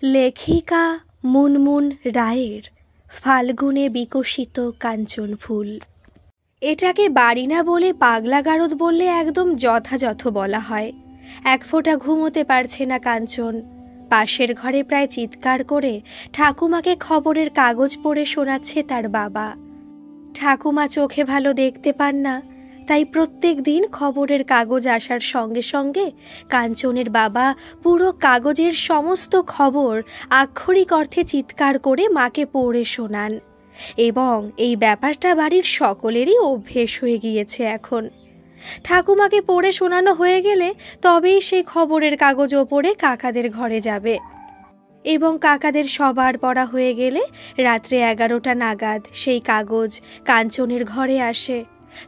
লেখিকা মুনমুন রায়ের ফাল্গুনে বিকশিত কাঞ্চন ফুল। এটাকে বাড়ি না বলে পাগলা গারদ বললে একদম যথাযথ বলা হয়। এক ফোঁটা ঘুমোতে পারছে না কাঞ্চন। পাশের ঘরে প্রায় চিৎকার করে ঠাকুমাকে খবরের কাগজ পড়ে শোনাচ্ছে তার বাবা। ঠাকুমা চোখে ভালো দেখতে পান না, তাই প্রত্যেক দিন খবরের কাগজ আসার সঙ্গে সঙ্গে কাঞ্চনের বাবা পুরো কাগজের সমস্ত খবর আক্ষরিক অর্থে চিৎকার করে মাকে পড়ে শোনান, এবং এই ব্যাপারটা বাড়ির সকলেরই অভ্যেস হয়ে গিয়েছে এখন। ঠাকুমাকে পড়ে শোনানো হয়ে গেলে তবেই সেই খবরের কাগজ ওপরে কাকাদের ঘরে যাবে, এবং কাকাদের সবার পড়া হয়ে গেলে রাত্রে 11টা নাগাদ সেই কাগজ কাঞ্চনের ঘরে আসে।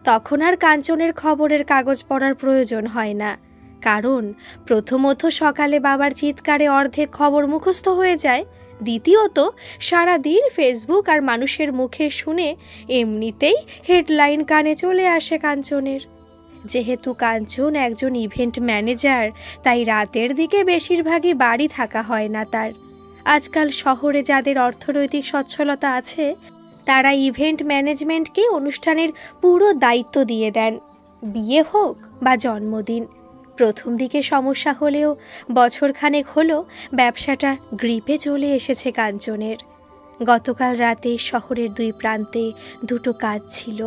তখন আর কাঞ্চনের খবরের কাগজ পড়ার প্রয়োজন হয় না, কারণ প্রথমত সকালে বাবার চিৎকারে অর্ধেক খবর মুখস্থ হয়ে যায়, দ্বিতীয়ত সারাদিন ফেসবুক আর মানুষের মুখে শুনে এমনিতেই হেডলাইন কানে চলে আসে কাঞ্চনের। যেহেতু কাঞ্চন একজন ইভেন্ট ম্যানেজার, তাই রাতের দিকে বেশিরভাগই বাড়ি থাকা হয় না তার। আজকাল শহরে যাদের অর্থনৈতিক সচ্ছলতা আছে তারা ইভেন্ট ম্যানেজমেন্টকে অনুষ্ঠানের পুরো দায়িত্ব দিয়ে দেন, বিয়ে হোক বা জন্মদিন। প্রথম দিকে সমস্যা হলেও বছরখানেক হলো ব্যবসাটা গ্রিপে চলে এসেছে কাঞ্চনের। গতকাল রাতে শহরের 2 প্রান্তে 2টো কাজ ছিল।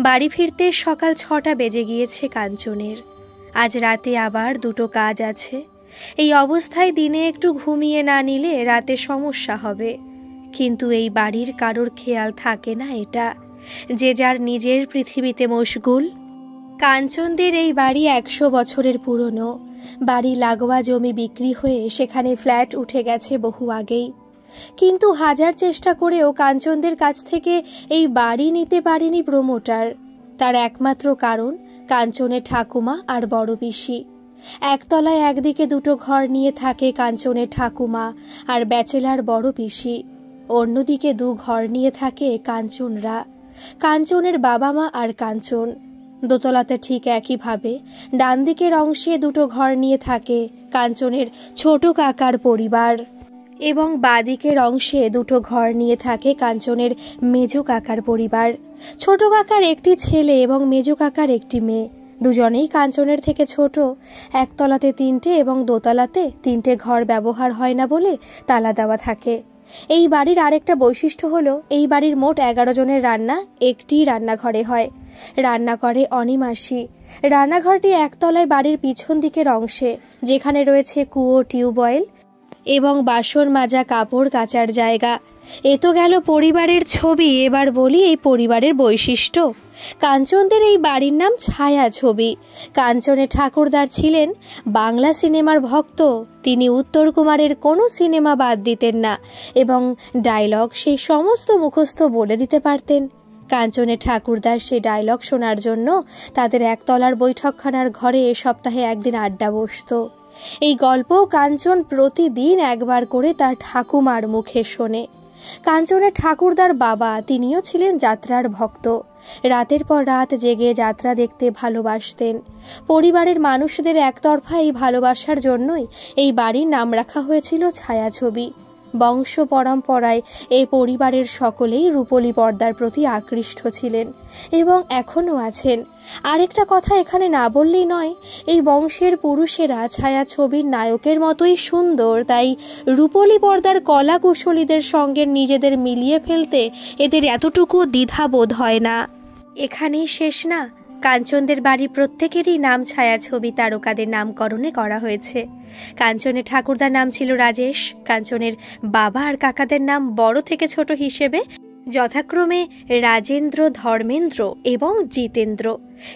বাড়ি ফিরতে সকাল 6টা বেজে গিয়েছে কাঞ্চনের। আজ রাতে আবার 2টো কাজ আছে। এই অবস্থায় দিনে একটু ঘুমিয়ে না নিলে রাতে সমস্যা হবে, কিন্তু এই বাড়ির কারোর খেয়াল থাকে না এটা, যে যার নিজের পৃথিবীতে মশগুল। কাঞ্চনদের এই বাড়ি 100 বছরের পুরনো। বাড়ি লাগোয়া জমি বিক্রি হয়ে সেখানে ফ্ল্যাট উঠে গেছে বহু আগেই, কিন্তু হাজার চেষ্টা করেও কাঞ্চনদের কাছ থেকে এই বাড়ি নিতে পারেনি প্রমোটার। তার একমাত্র কারণ কাঞ্চনের ঠাকুমা আর বড় পিসি। একতলায় একদিকে 2টো ঘর নিয়ে থাকে কাঞ্চনের ঠাকুমা আর ব্যাচেলার বড় পিসি, অন্যদিকে 2 ঘর নিয়ে থাকে কাঞ্চনরা, কাঞ্চনের বাবা মা আর কাঞ্চন। দোতলাতে ঠিক একইভাবে ডান দিকের অংশে 2টো ঘর নিয়ে থাকে কাঞ্চনের ছোট কাকার পরিবার, এবং বাদিকের অংশে 2টো ঘর নিয়ে থাকে কাঞ্চনের মেজো কাকার পরিবার। ছোট কাকার একটি ছেলে এবং মেজো কাকার একটি মেয়ে, দুজনেই কাঞ্চনের থেকে ছোট। একতলাতে 3টে এবং দোতলাতে 3টে ঘর ব্যবহার হয় না বলে তালা দেওয়া থাকে। এই বাড়ির আরেকটা বৈশিষ্ট্য হলো এই বাড়ির মোট 11 জনের রান্না একটি রান্নাঘরে হয়। রান্না করে অনিমাসি। রান্নাঘরটি একতলায় বাড়ির পিছন দিকের অংশে, যেখানে রয়েছে কুয়ো, টিউবওয়েল এবং বাসন মাজা কাপড় কাচার জায়গা। এ তো গেল পরিবারের ছবি, এবার বলি এই পরিবারের বৈশিষ্ট্য। কাঞ্চনদের এই বাড়ির নাম ছায়া ছবি। কাঞ্চনের ঠাকুরদার ছিলেন বাংলা সিনেমার ভক্ত। তিনি উত্তর কুমারের কোনো সিনেমা বাদ দিতেন না এবং ডায়লগ সেই সমস্ত মুখস্থ বলে দিতে পারতেন। কাঞ্চনের ঠাকুরদার সেই ডায়লগ শোনার জন্য তাদের একতলার বৈঠকখানার ঘরে সপ্তাহে একদিন আড্ডা বসত। এই গল্প কাঞ্চন প্রতিদিন একবার করে তার ঠাকুমার মুখে শোনে। কাঞ্চনের ঠাকুরদার বাবা, তিনিও ছিলেন যাত্রার ভক্ত। রাতের পর রাত জেগে যাত্রা দেখতে ভালোবাসতেন। পরিবারের মানুষদের একতরফা এই ভালোবাসার জন্যই এই বাড়ির নাম রাখা হয়েছিল ছায়াছবি। বংশ পরম্পরায় এই পরিবারের সকলেই রূপলী পর্দার প্রতি আকৃষ্ট ছিলেন এবং এখনও আছেন। আরেকটা কথা এখানে না বললেই নয়, এই বংশের পুরুষেরা ছায়াছবির নায়কের মতোই সুন্দর, তাই রূপলী পর্দার কলা কুশলীদের সঙ্গে নিজেদের মিলিয়ে ফেলতে এদের এতটুকু দ্বিধাবোধ হয় না। এখানেই শেষ না, কাঞ্চনদের বাড়ির প্রত্যেকেরই নাম ছায়াছবি তারকাদের নামকরণে করা হয়েছে। কাঞ্চনের ঠাকুরদার নাম ছিল রাজেশ। কাঞ্চনের বাবা আর কাকাদের নাম বড় থেকে ছোট হিসেবে যথাক্রমে রাজেন্দ্র, ধর্মেন্দ্র এবং জিতেন্দ্র।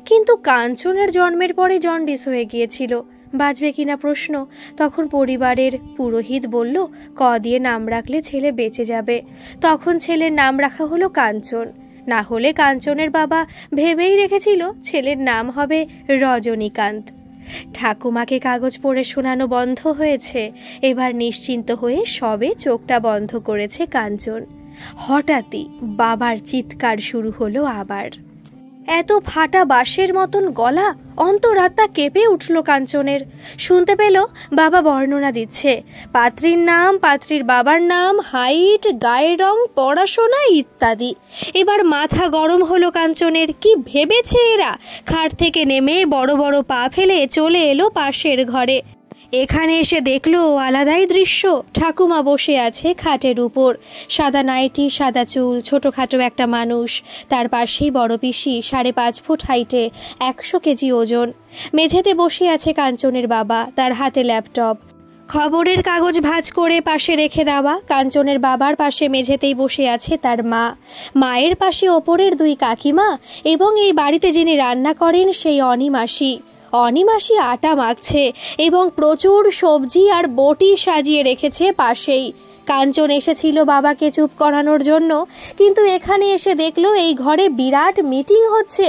কিন্তু কাঞ্চনের জন্মের পরে জন্ডিস হয়ে গিয়েছিল। বাঁচবে কিনা প্রশ্ন। তখন পরিবারের পুরোহিত বলল, ক দিয়ে নাম রাখলে ছেলে বেঁচে যাবে। তখন ছেলের নাম রাখা হলো কাঞ্চন। না হলে কাঞ্চনের বাবা ভেবেই রেখেছিল ছেলের নাম হবে রজনীকান্ত। ঠাকুমাকে কাগজ পড়ে শোনানো বন্ধ হয়েছে। এবার নিশ্চিন্ত হয়ে সবে চোখটা বন্ধ করেছে কাঞ্চন। হঠাৎই বাবার চিৎকার শুরু হলো আবার। এত ফাটা বাঁশের মতন গলা, অন্তরাত্মা কেঁপে উঠল কাঞ্চনের। শুনতে পেল বাবা বর্ণনা দিচ্ছে, পাত্রীর নাম, পাত্রীর বাবার নাম, হাইট, গায়ের রং, পড়াশোনা ইত্যাদি। এবার মাথা গরম হলো কাঞ্চনের। কি ভেবেছে এরা? খাট থেকে নেমে বড় বড় পা ফেলে চলে এলো পাশের ঘরে। এখানে এসে দেখলো আলাদাই দৃশ্য। ঠাকুমা বসে আছে খাটের উপর, সাদা নাইটি, সাদা চুল, ছোটোখাটো একটা মানুষ। তার পাশেই বড় পিসি, 5.5 ফুট হাইটে, 100 কেজি ওজন। মেঝেতে বসে আছে কাঞ্চনের বাবা, তার হাতে ল্যাপটপ, খবরের কাগজ ভাঁজ করে পাশে রেখে দেওয়া। কাঞ্চনের বাবার পাশে মেঝেতেই বসে আছে তার মা, মায়ের পাশে ওপরের 2 কাকিমা এবং এই বাড়িতে যিনি রান্না করেন সেই অনিমাসি। অনিমাসি আটা মাখছে এবং প্রচুর সবজি আর বটি সাজিয়ে রেখেছে পাশেই। কাঞ্চন এসেছিল বাবাকে চুপ করানোর জন্য, কিন্তু এখানে এসে দেখলো এই ঘরে বিরাট মিটিং হচ্ছে।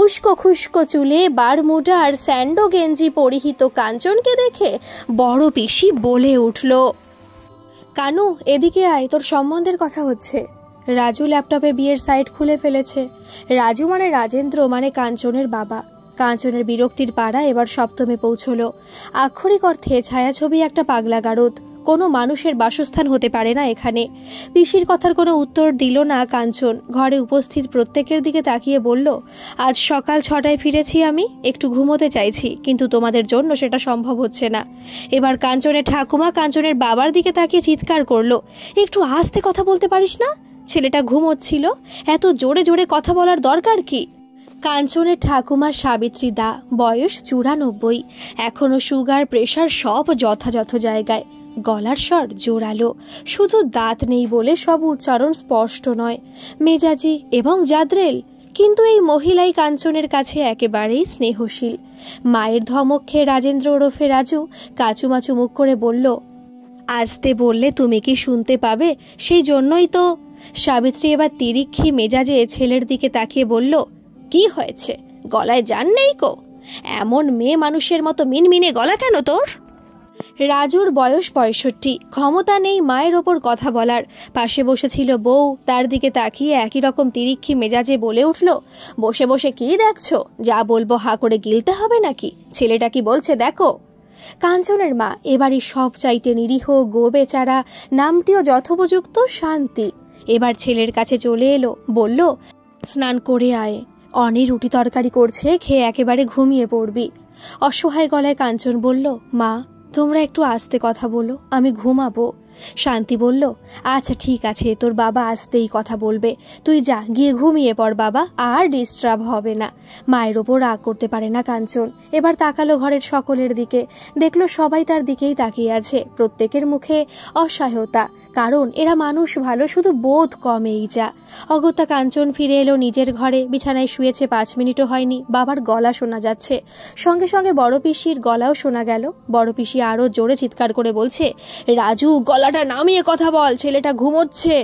উস্কো খুস্কো চুলে বারমুডা আর স্যান্ডো গেঞ্জি পরিহিত কাঞ্চনকে দেখে বড় পিসি বলে উঠল, কানু এদিকে আয়, তোর সম্বন্ধের কথা হচ্ছে। রাজু ল্যাপটপে বিয়ের সাইট খুলে ফেলেছে। রাজু মানে রাজেন্দ্র, মানে কাঞ্চনের বাবা। কাঞ্চনের বিরক্তির পাড়া এবার সপ্তমে পৌঁছলো। আক্ষরিক অর্থে ছায়াছবি একটা পাগলা গারদ। কোনো মানুষের বাসস্থান হতে পারে না এখানে। পিসির কথার কোনো উত্তর দিল না কাঞ্চন। ঘরে উপস্থিত প্রত্যেকের দিকে তাকিয়ে বলল, আজ সকাল 6টায় ফিরেছি আমি, একটু ঘুমোতে চাইছি, কিন্তু তোমাদের জন্য সেটা সম্ভব হচ্ছে না। এবার কাঞ্চনের ঠাকুমা কাঞ্চনের বাবার দিকে তাকিয়ে চিৎকার করলো, একটু আস্তে কথা বলতে পারিস না? ছেলেটা ঘুমোচ্ছিল, এত জোরে জোরে কথা বলার দরকার কি? কাঞ্চনের ঠাকুমা সাবিত্রী দা, বয়স 94, এখনো সুগার প্রেশার সব যথাযথ জায়গায়। গলার স্বর জোরালো, শুধু দাঁত নেই বলে সব উচ্চারণ স্পষ্ট নয়, মেজাজি এবং জাদ্রেল। কিন্তু এই মহিলাই কাঞ্চনের কাছে একেবারেই স্নেহশীল। মায়ের ধমক খেয়ে রাজেন্দ্র ওরফে রাজু কাচুমাচু মুখ করে বলল, আসতে বললে তুমি কি শুনতে পাবে? সেই জন্যই তো। সাবিত্রী এবার তিরিক্ষি মেজাজে ছেলের দিকে তাকিয়ে বলল, কি হয়েছে? গলায় জান নেই কো? এমন মেয়ে মানুষের মতো মিনমিনে গলা কেন তোর? রাজুর বয়স 65, ক্ষমতা নেই মায়ের ওপর কথা বলার। পাশে বসেছিল বউ, তার দিকে তাকিয়ে একই রকম তিরিক্ষি মেজাজে বলে উঠল, বসে বসে কি দেখছো? যা বলবো হা করে গিলতে হবে নাকি? ছেলেটা কি বলছে দেখো। কাঞ্চনের মা, এবারই সব চাইতে নিরীহ গো বেচারা, নামটিও যথোপযুক্ত, শান্তি, এবার ছেলের কাছে চলে এলো, বলল, স্নান করে আয়, অনি রুটি তরকারি করছে, খেয়ে একেবারে ঘুমিয়ে পড়বি। অসহায় গলায় কাঞ্চন বলল, মা তোমরা একটু আস্তে কথা বলো, আমি ঘুমাবো। শান্তি বলল, আচ্ছা ঠিক আছে, তোর বাবা আসতেই কথা বলবে, তুই যা গিয়ে ঘুমিয়ে পড় বাবা, আর ডিস্টার্ব হবে না। মায়ের ওপর রাগ করতে পারে না কাঞ্চন। এবার তাকালো ঘরের সকলের দিকে, দেখলো সবাই তার দিকেই তাকিয়ে আছে। প্রত্যেকের মুখে অসহায়তা, কারণ এরা মানুষ ভালো, শুধু বোধ কমেই যা। অগত্যা কাঞ্চন ফিরে এলো নিজের ঘরে। বিছানায় শুয়েছে 5 মিনিটও হয়নি, বাবার গলা শোনা যাচ্ছে, সঙ্গে সঙ্গে বড় পিসির গলাও শোনা গেল। বড় পিসি আরো জোরে চিৎকার করে বলছে, রাজু গলাটা নামিয়ে কথা বল, ছেলেটা ঘুমোচ্ছে।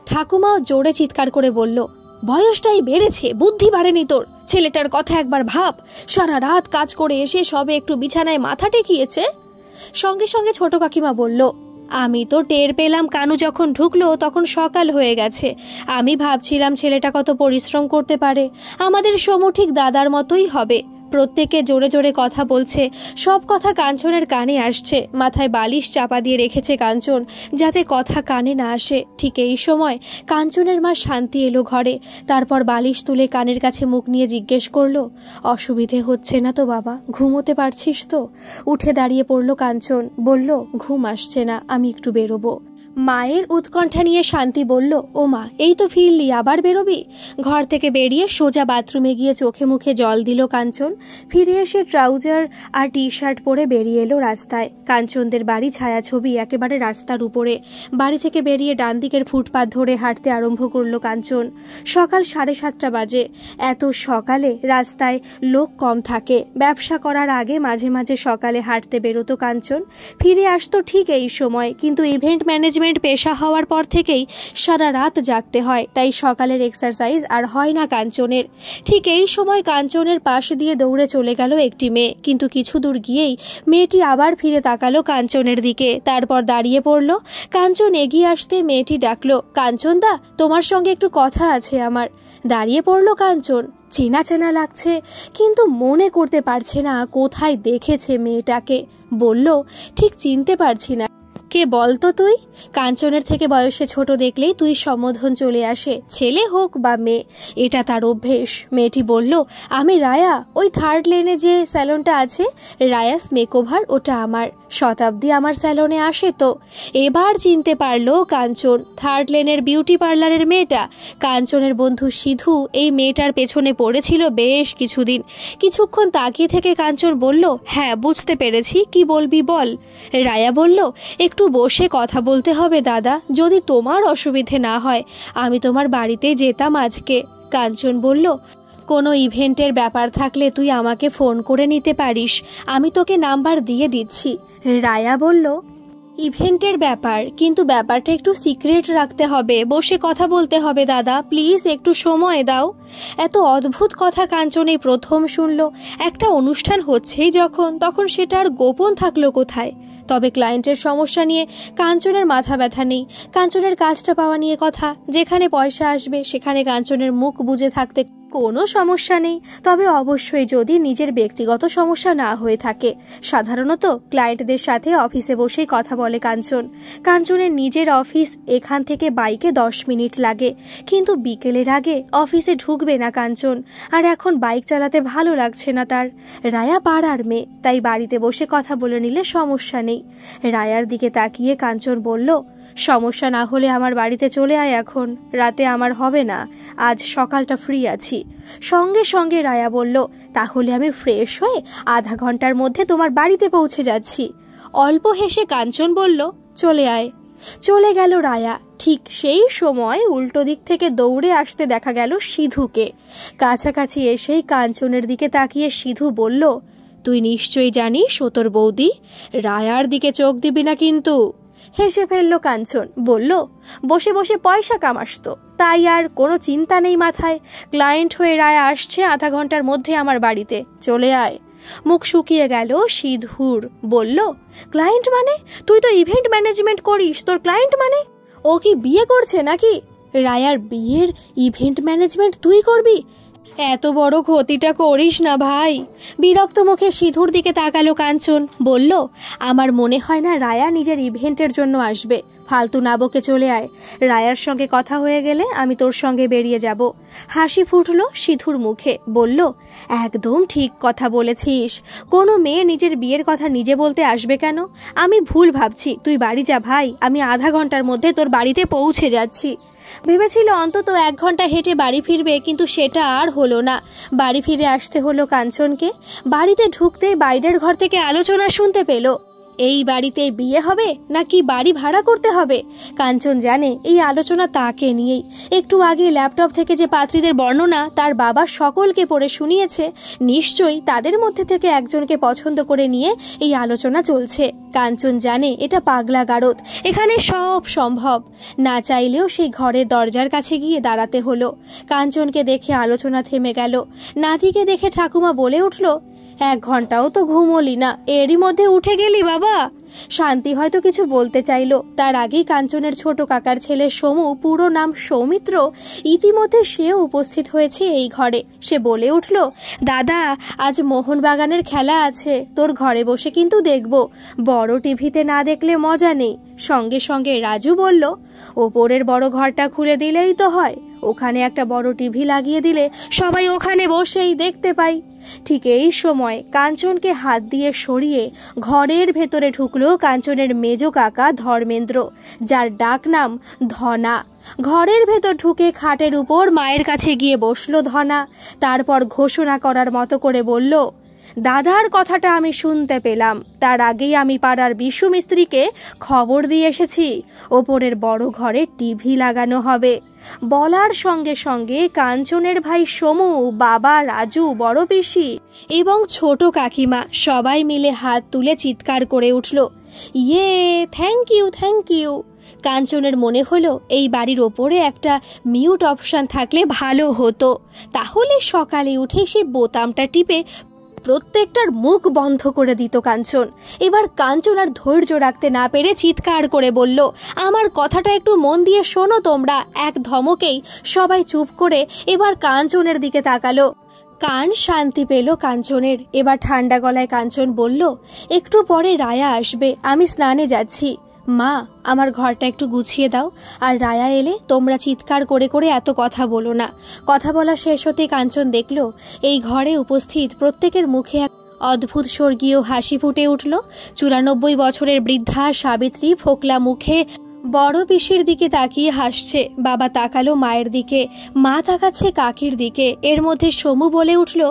ঠাকুমাও জোরে চিৎকার করে বলল, বয়সটাই বেড়েছে, বুদ্ধি বাড়েনি তোর? ছেলেটার কথা একবার ভাব, সারা রাত কাজ করে এসে সবে একটু বিছানায় মাথা টেকিয়েছে। সঙ্গে সঙ্গে ছোট কাকিমা বলল, আমি তো টের পেলাম কানু যখন ঢুকলো তখন সকাল হয়ে গেছে। আমি ভাবছিলাম ছেলেটা কত পরিশ্রম করতে পারে, আমাদের সমু ঠিক দাদার মতোই হবে। প্রত্যেকে জোরে জোরে কথা বলছে, সব কথা কাঞ্চনের কানে আসছে। মাথায় বালিশ চাপা দিয়ে রেখেছে কাঞ্চন, যাতে কথা কানে না আসে। ঠিক এই সময় কাঞ্চনের মা শান্তি এলো ঘরে। তারপর বালিশ তুলে কানের কাছে মুখ নিয়ে জিজ্ঞেস করলো, অসুবিধে হচ্ছে না তো বাবা? ঘুমোতে পারছিস তো? উঠে দাঁড়িয়ে পড়লো কাঞ্চন, বলল, ঘুম আসছে না, আমি একটু বেরোবো। মায়ের উৎকণ্ঠা নিয়ে শান্তি বলল, ও মা এই তো ফিরলি, আবার বেরোবি? ঘর থেকে বেরিয়ে সোজা বাথরুমে গিয়ে চোখে মুখে জল দিল কাঞ্চন। ফিরে এসে ট্রাউজার আর টি শার্ট পরে বেরিয়ে এলো রাস্তায়। কাঞ্চনদের বাড়ি ছায়াছবি, একেবারে রাস্তার উপরে। বাড়ি থেকে বেরিয়ে ডান দিকের ফুটপাত ধরে হাঁটতে আরম্ভ করলো কাঞ্চন। সকাল 7:30 বাজে। এত সকালে রাস্তায় লোক কম থাকে। ব্যবসা করার আগে মাঝে মাঝে সকালে হাঁটতে বেরোতো কাঞ্চন, ফিরে আসতো ঠিক এই সময়। কিন্তু ইভেন্ট ম্যানেজমেন্ট পেশা হওয়ার পর থেকেই সারা রাত জাগতে হয়, তাই সকালের এক্সারসাইজ আর হয় না কাঞ্চনের। ঠিক এই সময় কাঞ্চনের পাশ দিয়ে দৌড়ে চলে গেল একটি মেয়ে, কিন্তু কিছু দূর গিয়েই মেয়েটি আবার ফিরে তাকালো কাঞ্চনের দিকে, তারপর দাঁড়িয়ে পড়ল। কাঞ্চন এগিয়ে আসতে মেয়েটি ডাকলো, কাঞ্চন দা, তোমার সঙ্গে একটু কথা আছে আমার। দাঁড়িয়ে পড়লো কাঞ্চন, চেনা চেনা লাগছে, কিন্তু মনে করতে পারছে না কোথায় দেখেছে মেয়েটাকে। বলল, ঠিক চিনতে পারছি না, কে বলতো তুই? কাঞ্চনের থেকে বয়সে ছোট দেখলেই তুই সম্বোধন চলে আসে, ছেলে হোক বা মেয়ে, এটা তার অভ্যেস। মেয়েটি বলল, আমি রায়া, ওই 3rd লেনে যে স্যালনটা আছে, রায়াস মেকওভার, ওটা আমার। শতাব্দী আমার স্যালনে আসে তো। এবার চিনতে পারলো কাঞ্চন, 3rd লেনের বিউটি পার্লারের মেয়েটা। কাঞ্চনের বন্ধু সিধু এই মেয়েটার পেছনে পড়েছিল বেশ কিছুদিন। কিছুক্ষণ তাকিয়ে থেকে কাঞ্চন বলল, হ্যাঁ বুঝতে পেরেছি, কি বলবি বল। রায়া বলল, একটু বসে কথা বলতে হবে দাদা, যদি তোমার অসুবিধে না হয় আমি তোমার বাড়িতে যেতাম আজকে। কাঞ্চন বলল, কোনো ইভেন্টের ব্যাপার থাকলে তুই আমাকে ফোন করে নিতে পারিস, আমি তোকে নাম্বার দিয়ে দিচ্ছি। রায়া বলল, ইভেন্টের ব্যাপার, কিন্তু ব্যাপারটা একটু সিক্রেট রাখতে হবে, বসে কথা বলতে হবে দাদা, প্লিজ একটু সময় দাও। এত অদ্ভুত কথা কাঞ্চন এই প্রথম শুনল। একটা অনুষ্ঠান হচ্ছেই যখন, তখন সেটা আর গোপন থাকলো কোথায়? তবে ক্লায়েন্টের সমস্যা নিয়ে কাঞ্চনের মাথা ব্যথা নেই। কাঞ্চনের কাজটা পাওয়া নিয়ে কথা, যেখানে পয়সা আসবে সেখানে কাঞ্চনের মুখ বুজে থাকতে কোনো সমস্যা নেই। তবে অবশ্যই যদি নিজের ব্যক্তিগত সমস্যা না হয়ে থাকে। সাধারণত ক্লায়েন্টদের সাথে অফিসে বসেই কথা বলে কাঞ্চন। কাঞ্চনের নিজের অফিস এখান থেকে বাইকে 10 মিনিট লাগে, কিন্তু বিকেলের আগে অফিসে ঢুকবে না কাঞ্চন। আর এখন বাইক চালাতে ভালো লাগছে না তার। রায়া পাড়ার মেয়ে, তাই বাড়িতে বসে কথা বলে নিলে সমস্যা নেই। রায়ার দিকে তাকিয়ে কাঞ্চন বলল, সমস্যা না হলে আমার বাড়িতে চলে আয়, এখন রাতে আমার হবে না, আজ সকালটা ফ্রি আছি। সঙ্গে সঙ্গে রায়া বলল, তাহলে আমি ফ্রেশ হয়ে আধা ঘন্টার মধ্যে তোমার বাড়িতে পৌঁছে যাচ্ছি। অল্প হেসে কাঞ্চন বলল, চলে আয়। চলে গেল রায়া। ঠিক সেই সময় উল্টো দিক থেকে দৌড়ে আসতে দেখা গেল সিধুকে। কাছাকাছি এসেই কাঞ্চনের দিকে তাকিয়ে সিধু বলল, তুই নিশ্চয়ই জানিস ও তোর বৌদি, রায়ার দিকে চোখ দিবি না কিন্তু। হেসে ফেলল কাঞ্চন, বলল, বসে বসে পয়সা কামাস তো, তাই আর কোনো চিন্তা নেই মাথায়। ক্লায়েন্ট হয়ে রায়া আসছে আধা ঘন্টার মধ্যে আমার বাড়িতে, চলে আয়। মুখ শুকিয়ে গেল সিধুর। বলল, ক্লায়েন্ট মানে? তুই তো ইভেন্ট ম্যানেজমেন্ট করিস, তোর ক্লায়েন্ট মানে? ও কি বিয়ে করছে নাকি? রায়ার বিয়ের ইভেন্ট ম্যানেজমেন্ট তুই করবি? এত বড় ক্ষতিটা করিস না ভাই। বিরক্ত মুখে সিধুর দিকে তাকালো কাঞ্চন। বলল, আমার মনে হয় না রায়া নিজের ইভেন্টের জন্য আসবে, ফালতু না বকে চলে আয়। রায়ার সঙ্গে কথা হয়ে গেলে আমি তোর সঙ্গে বেরিয়ে যাব। হাসি ফুটলো সিধুর মুখে। বলল, একদম ঠিক কথা বলেছিস, কোনো মেয়ে নিজের বিয়ের কথা নিজে বলতে আসবে কেন? আমি ভুল ভাবছি, তুই বাড়ি যা ভাই, আমি আধা ঘন্টার মধ্যে তোর বাড়িতে পৌঁছে যাচ্ছি। ভেবেছিল অন্তত 1 ঘন্টা হেঁটে বাড়ি ফিরবে, কিন্তু সেটা আর হলো না। বাড়ি ফিরে আসতে হলো কাঞ্চনকে। বাড়িতে ঢুকতেই বাইরের ঘর থেকে আলোচনা শুনতে পেল, এই বাড়িতে বিয়ে হবে নাকি বাড়ি ভাড়া করতে হবে। কাঞ্চন জানে এই আলোচনা তাকে নিয়েই। একটু আগে ল্যাপটপ থেকে যে পাত্রীদের বর্ণনা তার বাবা সকলকে পড়ে শুনিয়েছে, নিশ্চয়ই তাদের মধ্যে থেকে একজনকে পছন্দ করে নিয়ে এই আলোচনা চলছে। কাঞ্চন জানে এটা পাগলা গারদ, এখানে সব সম্ভব। না চাইলেও সেই ঘরের দরজার কাছে গিয়ে দাঁড়াতে হলো। কাঞ্চনকে দেখে আলোচনা থেমে গেল। নাতিকে দেখে ঠাকুমা বলে উঠল, 1 ঘন্টাও তো ঘুমোলি না, এরই মধ্যে উঠে গেলি বাবা। শান্তি হয়তো কিছু বলতে চাইল, তার আগেই কাঞ্চনের ছোট কাকার ছেলে সমু, পুরো নাম সৌমিত্র, ইতিমধ্যে সেও উপস্থিত হয়েছে এই ঘরে। সে বলে উঠল, দাদা আজ মোহনবাগানের খেলা আছে, তোর ঘরে বসে কিন্তু দেখব, বড় টিভিতে না দেখলে মজা নেই। সঙ্গে সঙ্গে রাজু বলল, ওপরের বড় ঘরটা খুলে দিলেই তো হয়, ওখানে একটা বড় টিভি লাগিয়ে দিলে সবাই ওখানে বসেই দেখতে পাই। ঠিক এই সময় কাঞ্চনকে হাত দিয়ে সরিয়ে ঘরের ভেতরে ঢুকলো কাঞ্চনের মেজ কাকা ধর্মেন্দ্র, যার ডাক নাম ধনা। ঘরের ভেতর ঢুকে খাটের উপর মায়ের কাছে গিয়ে বসলো ধনা। তারপর ঘোষণা করার মতো করে বলল, দাদার কথাটা আমি শুনতে পেলাম, তার আগেই আমি পাড়ার বিশু মিস্ত্রিকে খবর দিয়ে এসেছি, ওপরের বড় ঘরে টিভি লাগানো হবে। বলার সঙ্গে সঙ্গে কাঞ্চনের ভাই সমু, বাবা রাজু, বড় পিসি এবং ছোট কাকিমা সবাই মিলে হাত তুলে চিৎকার করে উঠল, ইয়ে, থ্যাংক ইউ, থ্যাংক ইউ। কাঞ্চনের মনে হলো এই বাড়ির ওপরে একটা মিউট অপশন থাকলে ভালো হতো, তাহলে সকালে উঠে সে বোতামটা টিপে প্রত্যেকটার মুখ বন্ধ করে দিত কাঞ্চন। এবার কাঞ্চন আর ধৈর্য রাখতে না পেরে চিৎকার করে বলল, আমার কথাটা একটু মন দিয়ে শোনো তোমরা। এক ধমকেই সবাই চুপ করে এবার কাঞ্চনের দিকে তাকালো। কান শান্তি পেল কাঞ্চনের। এবার ঠান্ডা গলায় কাঞ্চন বলল, একটু পরে রায়া আসবে, আমি স্নানে যাচ্ছি। মা, আমার ঘরটা একটু গুছিয়ে দাও, আর রায়া এলে তোমরা চিৎকার করে করে এত কথা বলো না। কথা বলা শেষ হতে কাঞ্চন দেখল এই ঘরে উপস্থিত প্রত্যেকের মুখে এক অদ্ভুত স্বর্গীয় হাসি ফুটে উঠল। 94 বছরের বৃদ্ধা সাবিত্রী ফোকলা মুখে বড় পিসির দিকে তাকিয়ে হাসছে। বাবা তাকালো মায়ের দিকে, মা তাকাচ্ছে কাকির দিকে। এর মধ্যে সমু বলে উঠল,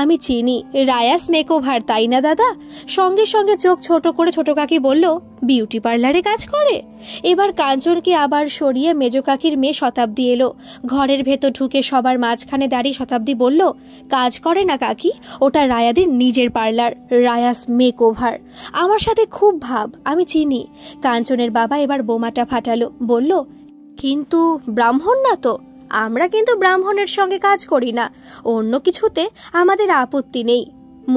আমি চিনি, রায়াস মেকওভার, তাই না দাদা? সঙ্গে সঙ্গে চোখ ছোট করে ছোট কাকি বলল, বিউটি পার্লারে কাজ করে। এবার কাঞ্চনকে আবার সরিয়ে মেজো কাকির মেয়ে শতাব্দী এলো। ঘরের ভেতর ঢুকে সবার মাঝখানে দাঁড়িয়ে শতাব্দী বলল, কাজ করে না কাকি, ওটা রায়াদের নিজের পার্লার, রায়াস মেকওভার। আমার সাথে খুব ভাব, আমি চিনি। কাঞ্চনের বাবা এবার বোমাটা ফাটালো, বলল, কিন্তু ব্রাহ্মণ না তো? আমরা কিন্তু ব্রাহ্মণের সঙ্গে কাজ করি না, অন্য কিছুতে আমাদের আপত্তি নেই।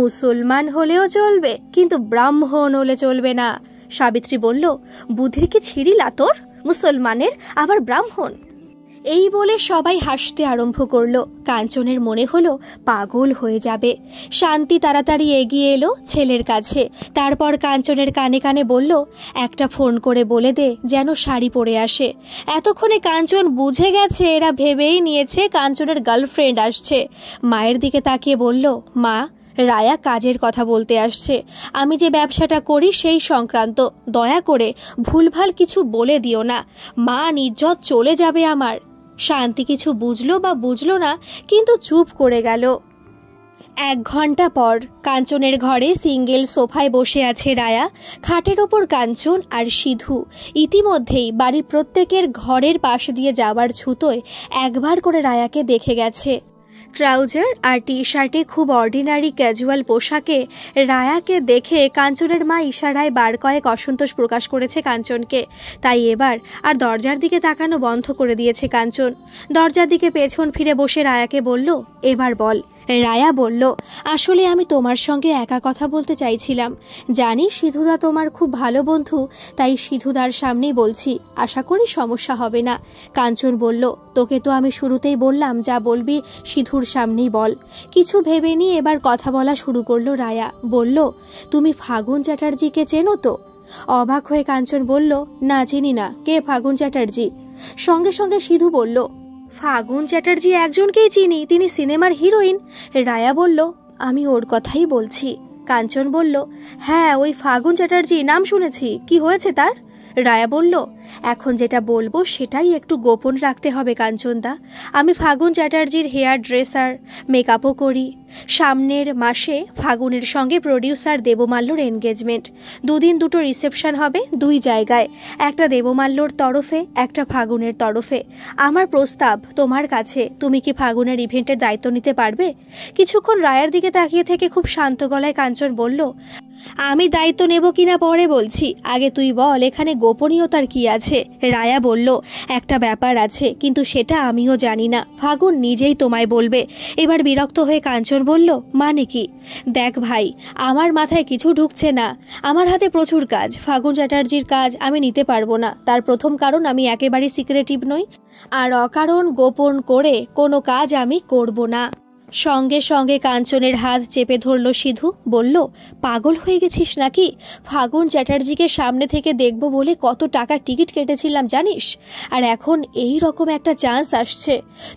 মুসলমান হলেও চলবে, কিন্তু ব্রাহ্মণ হলে চলবে না। সাবিত্রী বলল, বুদ্ধির কি ছিঁড়িলা তোর? মুসলমানের আবার ব্রাহ্মণ? এই বলে সবাই হাসতে আরম্ভ করলো। কাঞ্চনের মনে হলো পাগল হয়ে যাবে। শান্তি তাড়াতাড়ি এগিয়ে এলো ছেলের কাছে। তারপর কাঞ্চনের কানে কানে বলল, একটা ফোন করে বলে দে যেন শাড়ি পরে আসে। এতক্ষণে কাঞ্চন বুঝে গেছে এরা ভেবেই নিয়েছে কাঞ্চনের গার্লফ্রেন্ড আসছে। মায়ের দিকে তাকিয়ে বলল, মা, রায়া কাজের কথা বলতে আসছে, আমি যে ব্যবসাটা করি সেই সংক্রান্ত। দয়া করে ভুলভাল কিছু বলে দিও না, মান ইজ্জত চলে যাবে আমার। শান্তি কিছু বুঝলো বা বুঝলো না, কিন্তু চুপ করে গেল। 1 ঘন্টা পর কাঞ্চনের ঘরে সিঙ্গেল সোফায় বসে আছে রায়া। খাটের ওপর কাঞ্চন আর সিধু। ইতিমধ্যেই বাড়ির প্রত্যেকের ঘরের পাশ দিয়ে যাওয়ার ছুতোয় একবার করে রায়াকে দেখে গেছে। ট্রাউজার আর টি শার্টে খুব অর্ডিনারি ক্যাজুয়াল পোশাকে রায়াকে দেখে কাঞ্চনের মা ইশারায় বার কয়েক অসন্তোষ প্রকাশ করেছে কাঞ্চনকে। তাই এবার আর দরজার দিকে তাকানো বন্ধ করে দিয়েছে কাঞ্চন। দরজার দিকে পেছন ফিরে বসে রায়াকে বলল, এবার বল। রায়া বলল, আসলে আমি তোমার সঙ্গে একা কথা বলতে চাইছিলাম। জানি সিধুদা তোমার খুব ভালো বন্ধু, তাই সিধুদার সামনেই বলছি, আশা করি সমস্যা হবে না। কাঞ্চন বলল, তোকে তো আমি শুরুতেই বললাম যা বলবি সিধুর সামনেই বল। কিছু ভেবে নিয়ে এবার কথা বলা শুরু করলো রায়া। বলল, তুমি ফাগুন চ্যাটার্জিকে চেনো তো? অবাক হয়ে কাঞ্চন বলল, না চিনি না, কে ফাগুন চ্যাটার্জি? সঙ্গে সঙ্গে সিধু বলল, ফাগুন চ্যাটার্জি একজনকেই চিনি, তিনি সিনেমার হিরোইন। রায়া বলল, আমি ওর কথাই বলছি। কাঞ্চন বলল, হ্যাঁ ওই ফাগুন চ্যাটার্জি, নাম শুনেছি, কি হয়েছে তার? রায়া বলল, এখন যেটা বলবো সেটাই একটু গোপন রাখতে হবে কাঞ্চনদা। আমি ফাগুন চ্যাটার্জির হেয়ার ড্রেসার, মেকআপও করি। সামনের মাসে ফাগুনের সঙ্গে প্রডিউসার দেবমাল্যর এনগেজমেন্ট। 2 দিন 2টো রিসেপশন হবে 2 জায়গায়, একটা দেবমাল্যর তরফে, একটা ফাগুনের তরফে। আমার প্রস্তাব তোমার কাছে, তুমি কি ফাগুনের ইভেন্টের দায়িত্ব নিতে পারবে? কিছুক্ষণ রায়ার দিকে তাকিয়ে থেকে খুব শান্ত গলায় কাঞ্চন বলল, আমি দায়িত্ব নেব কিনা পরে বলছি, আগে তুই বল এখানে গোপনীয়তার কি আছে? রায়া বলল, একটা ব্যাপার আছে, কিন্তু সেটা আমিও জানি না, ফাগুন নিজেই তোমায় বলবে। এবার বিরক্ত হয়ে কাঞ্চন বলল, মানে কি? দেখ ভাই, আমার মাথায় কিছু ঢুকছে না, আমার হাতে প্রচুর কাজ। ফাগুন চ্যাটার্জির কাজ আমি নিতে পারবো না। তার প্রথম কারণ, আমি একেবারেই সিক্রেটিভ নই, আর অকারণ গোপন করে কোনো কাজ আমি করব না। সঙ্গে সঙ্গে কাঞ্চনের হাত চেপে ধরল সিধু। বলল, পাগল হয়ে গেছিস নাকি? ফাগুন চ্যাটার্জিকে সামনে থেকে দেখব বলে কত টাকার টিকিট কেটেছিলাম জানিস? আর এখন এই রকম একটা চান্স আসছে,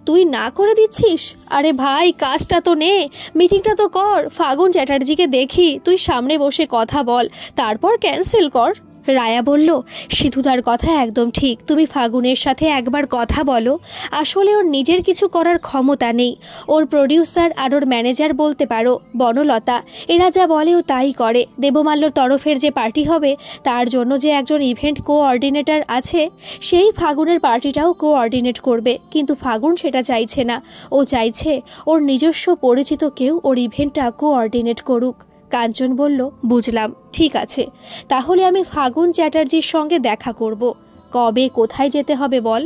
তুই না করে দিচ্ছিস? আরে ভাই, কাজটা তো নে, মিটিংটা তো কর, ফাগুন চ্যাটার্জিকে দেখি, তুই সামনে বসে কথা বল, তারপর ক্যান্সেল কর। রায়া বলল, সিধুদার কথা একদম ঠিক, তুমি ফাগুনের সাথে একবার কথা বলো। আসলে ওর নিজের কিছু করার ক্ষমতা নেই, ওর প্রডিউসার আর ওর ম্যানেজার বলতে পারো বনলতা, এরা যা বলে ও তাই করে। দেবমাল্যর তরফের যে পার্টি হবে তার জন্য যে একজন ইভেন্ট কোঅর্ডিনেটর আছে, সেই ফাগুনের পার্টিটাও কোঅর্ডিনেট করবে, কিন্তু ফাগুন সেটা চাইছে না। ও চাইছে ওর নিজস্ব পরিচিত কেউ ওর ইভেন্টটা কোঅর্ডিনেট করুক। কাঞ্চন বলল, বুঝলাম, ঠিক আছে, তাহলে আমি ফাগুন চ্যাটার্জির সঙ্গে দেখা করব। কবে কোথায় যেতে হবে বল।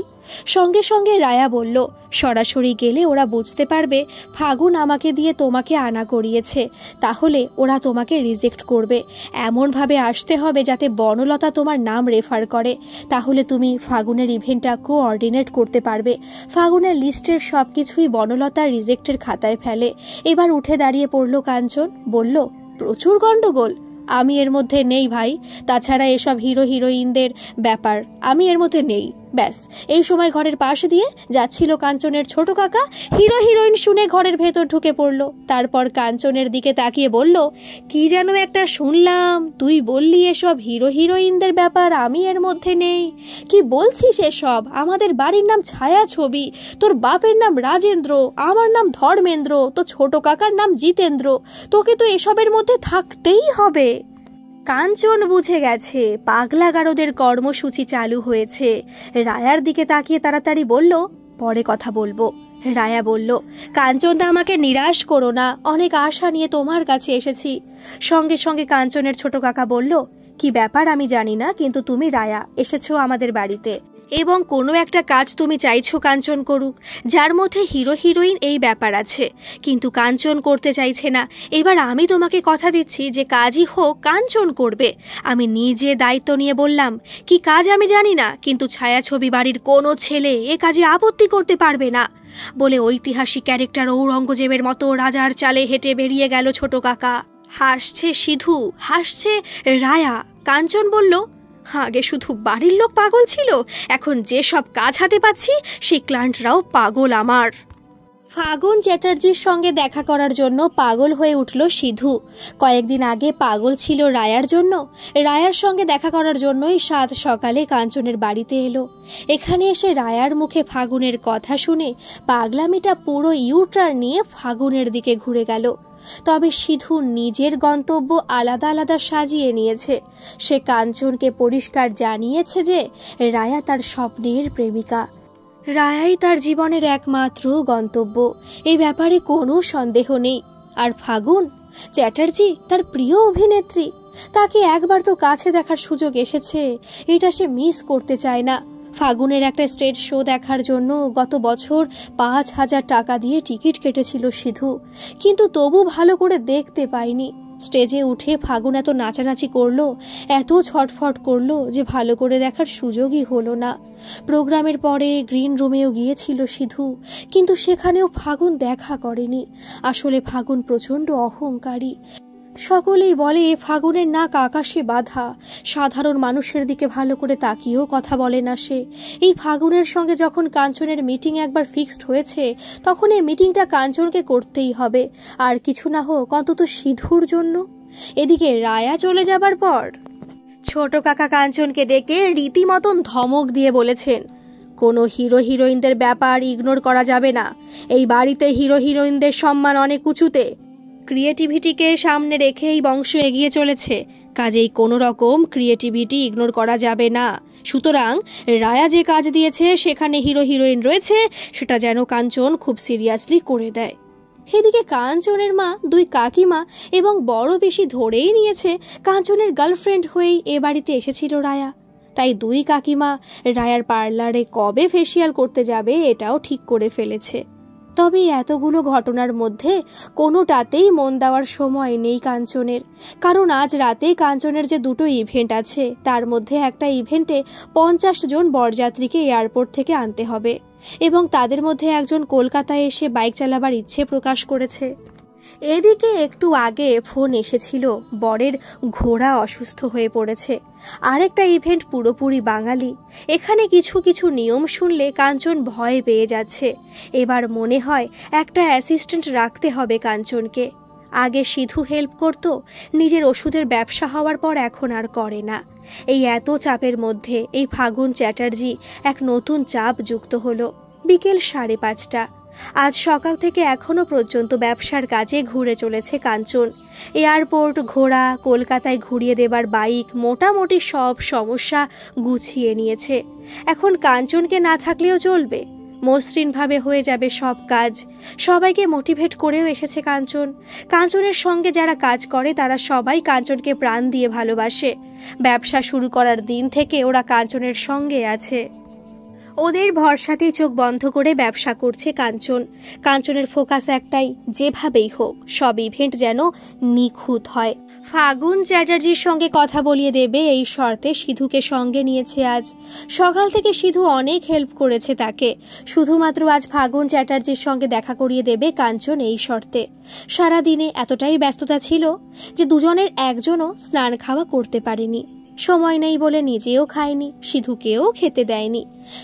সঙ্গে সঙ্গে রায়া বলল, সরাসরি গেলে ওরা বুঝতে পারবে ফাগুন আমাকে দিয়ে তোমাকে আনা করিয়েছে, তাহলে ওরা তোমাকে রিজেক্ট করবে। এমনভাবে আসতে হবে যাতে বনলতা তোমার নাম রেফার করে, তাহলে তুমি ফাগুনের ইভেন্টটা কোঅর্ডিনেট করতে পারবে। ফাগুনের লিস্টের সব কিছুই বনলতা রিজেক্টের খাতায় ফেলে। এবার উঠে দাঁড়িয়ে পড়ল কাঞ্চন, বলল, প্রচুর গন্ডগোল। আমি এর মধ্যে নেই ভাই, তাছাড়া এসব হিরো হিরোইনদের ব্যাপার, আমি এর মধ্যে নেই। ব্যাস। এই সময় ঘরের পাশ দিয়ে যাচ্ছিল কাঞ্চনের ছোট কাকা। হিরো হিরোইন শুনে ঘরের ভেতর ঢুকে পড়ল। তারপর কাঞ্চনের দিকে তাকিয়ে বলল, কি যেন একটা শুনলাম, তুই বললি এসব হিরো হিরোইনদের ব্যাপার, আমি এর মধ্যে নেই। কি বলছিস এসব? আমাদের বাড়ির নাম ছায়াছবি, তোর বাপের নাম রাজেন্দ্র, আমার নাম ধর্মেন্দ্র, তো ছোট কাকার নাম জিতেন্দ্র, তোকে তো এসবের মধ্যে থাকতেই হবে। কাঞ্চন বুঝে গেছে পাগলা গারদের কর্মসূচি চালু হয়েছে। রায়ার দিকে তাকিয়ে তাড়াতাড়ি বলল, পরে কথা বলবো। রায়া বলল, কাঞ্চনদা আমাকে নিরাশ করো না, অনেক আশা নিয়ে তোমার কাছে এসেছি। সঙ্গে সঙ্গে কাঞ্চনের ছোট কাকা বলল, কি ব্যাপার আমি জানি না, কিন্তু তুমি রায়া এসেছো আমাদের বাড়িতে এবং কোনো একটা কাজ তুমি চাইছো কাঞ্চন করুক, যার মধ্যে হিরো হিরোইন এই ব্যাপার আছে, কিন্তু কাঞ্চন করতে চাইছে না। এবার আমি তোমাকে কথা দিচ্ছি যে কাজই হোক কাঞ্চন করবে। আমি নিজে দায়িত্ব নিয়ে বললাম, কি কাজ আমি জানি না, কিন্তু ছায়াছবি বাড়ির কোনো ছেলে এ কাজে আপত্তি করতে পারবে না বলে ঐতিহাসিক ক্যারেক্টার ঔরঙ্গজেবের মতো রাজার চালে হেঁটে বেরিয়ে গেল ছোট কাকা। হাসছে সিধু, হাসছে রায়া। কাঞ্চন বলল, আগে শুধু বাড়ির লোক পাগল ছিল, এখন যে সব কাজ হাতে পাচ্ছি সেই ক্লায়েন্টরাও পাগল আমার। ফাগুন চ্যাটার্জির সঙ্গে দেখা করার জন্য পাগল হয়ে উঠল সিধু। কয়েকদিন আগে পাগল ছিল রায়ার জন্য। রায়ার সঙ্গে দেখা করার জন্যই সাত সকালে কাঞ্চনের বাড়িতে এলো। এখানে এসে রায়ার মুখে ফাগুনের কথা শুনে পাগলামিটা পুরো ইউটার নিয়ে ফাগুনের দিকে ঘুরে গেল। তবে সিধু নিজের গন্তব্য আলাদা আলাদা সাজিয়ে নিয়েছে। সে কাঞ্চনকে পরিষ্কার জানিয়েছে যে রায়া তার স্বপ্নের প্রেমিকা, রায়াই তার জীবনের একমাত্র গন্তব্য, এই ব্যাপারে কোনো সন্দেহ নেই। আর ফাগুন চ্যাটার্জি তার প্রিয় অভিনেত্রী, তাকে একবার তো কাছে দেখার সুযোগ এসেছে, এটা সে মিস করতে চায় না। ফাগুনের একটা স্টেজ শো দেখার জন্য গত বছর 5,000 টাকা দিয়ে টিকিট কেটেছিল সিধু, কিন্তু তবু ভালো করে দেখতে পায়নি। স্টেজে উঠে ফাগুন এত নাচানাচি করলো, এত ছটফট করলো যে ভালো করে দেখার সুযোগই হলো না। প্রোগ্রামের পরে গ্রিন রুমেও গিয়েছিল সিধু, কিন্তু সেখানেও ফাগুন দেখা করেনি। আসলে ফাগুন প্রচণ্ড অহংকারী। সকলেই বলে ফাগুনের নাক আকাশে বাঁধা, সাধারণ মানুষের দিকে ভালো করে তাকিয়েও কথা বলে না সে। এই ফাগুনের সঙ্গে যখন কাঞ্চনের মিটিং একবার ফিক্সড হয়েছে, তখন এই মিটিংটা কাঞ্চনকে করতেই হবে, আর কিছু না হোক অন্তত সিধুর জন্য। এদিকে রায়া চলে যাবার পর ছোট কাকা কাঞ্চনকে ডেকে রীতিমতন ধমক দিয়ে বলেছেন, কোনো হিরো হিরোইনদের ব্যাপার ইগনোর করা যাবে না। এই বাড়িতে হিরো হিরোইনদের সম্মান অনেক উঁচুতে, ক্রিয়েটিভিটিকে সামনে রেখে এই বংশ এগিয়ে চলেছে, কাজেই কোনো রকম ক্রিয়েটিভিটি ইগনোর করা যাবে না। সুতরাং রায়া যে কাজ দিয়েছে সেখানে হিরো হিরোইন রয়েছে, সেটা যেন কাঞ্চন খুব সিরিয়াসলি করে দেয়। এদিকে কাঞ্চনের মা, দুই কাকিমা এবং বড় বেশি ধরেই নিয়েছে কাঞ্চনের গার্লফ্রেন্ড হয়েই এ বাড়িতে এসেছিল রায়া। তাই দুই কাকিমা রায়ার পার্লারে কবে ফেসিয়াল করতে যাবে এটাও ঠিক করে ফেলেছে। তবে এতগুলো ঘটনার মধ্যে কোনোটাতেই মন দেওয়ার সময় নেই কাঞ্চনের, কারণ আজ রাতে কাঞ্চনের যে দুটো ইভেন্ট আছে, তার মধ্যে একটা ইভেন্টে 50 জন বরযাত্রীকে এয়ারপোর্ট থেকে আনতে হবে এবং তাদের মধ্যে একজন কলকাতায় এসে বাইক চালাবার ইচ্ছে প্রকাশ করেছে। এদিকে একটু আগে ফোন এসেছিল, বরের ঘোড়া অসুস্থ হয়ে পড়েছে। আরেকটা ইভেন্ট পুরোপুরি বাঙালি। এখানে কিছু কিছু নিয়ম শুনলে কাঞ্চন ভয় পেয়ে যাচ্ছে। এবার মনে হয় একটা অ্যাসিস্ট্যান্ট রাখতে হবে কাঞ্চনকে। আগে সিধু হেল্প করত, নিজের ওষুধের ব্যবসা হওয়ার পর এখন আর করে না। এই এত চাপের মধ্যে এই ফাগুন চ্যাটার্জি এক নতুন চাপ যুক্ত হলো। বিকেল 5:30। আজ সকাল থেকে এখনো পর্যন্ত ব্যবসার কাজে ঘুরে চলেছে কাঞ্চন। এয়ারপোর্ট, ঘোড়া, কলকাতায় ঘুরিয়ে দেবার বাইক, মোটামুটি সব সমস্যা গুছিয়ে নিয়েছে। এখন কাঞ্চনকে না থাকলেও চলবে। মসৃণভাবে হয়ে যাবে সব কাজ। সবাইকে মোটিভেট করেও এসেছে কাঞ্চন। কাঞ্চনের সঙ্গে যারা কাজ করে তারা সবাই কাঞ্চনকে প্রাণ দিয়ে ভালোবাসে। ব্যবসা শুরু করার দিন থেকে ওরা কাঞ্চনের সঙ্গে আছে। ওদের ভরসাতেই চোখ বন্ধ করে ব্যবসা করছে কাঞ্চন। কাঞ্চনের ফোকাস একটাই, যেভাবেই হোক সব ইভেন্ট যেন নিখুঁত হয়। ফাগুন চ্যাটার্জির সঙ্গে কথা বলিয়ে দেবে এই শর্তে সিধুকে সঙ্গে নিয়েছে আজ। সকাল থেকে সিধু অনেক হেল্প করেছে তাকে। শুধুমাত্র আজ ফাগুন চ্যাটার্জির সঙ্গে দেখা করিয়ে দেবে কাঞ্চন এই শর্তে। সারাদিনে এতটাই ব্যস্ততা ছিল যে দুজনের একজনও স্নান খাওয়া করতে পারেনি। সময় নেই বলে নিজেও খায়নি, সিধুকেও খেতে দেয়নি।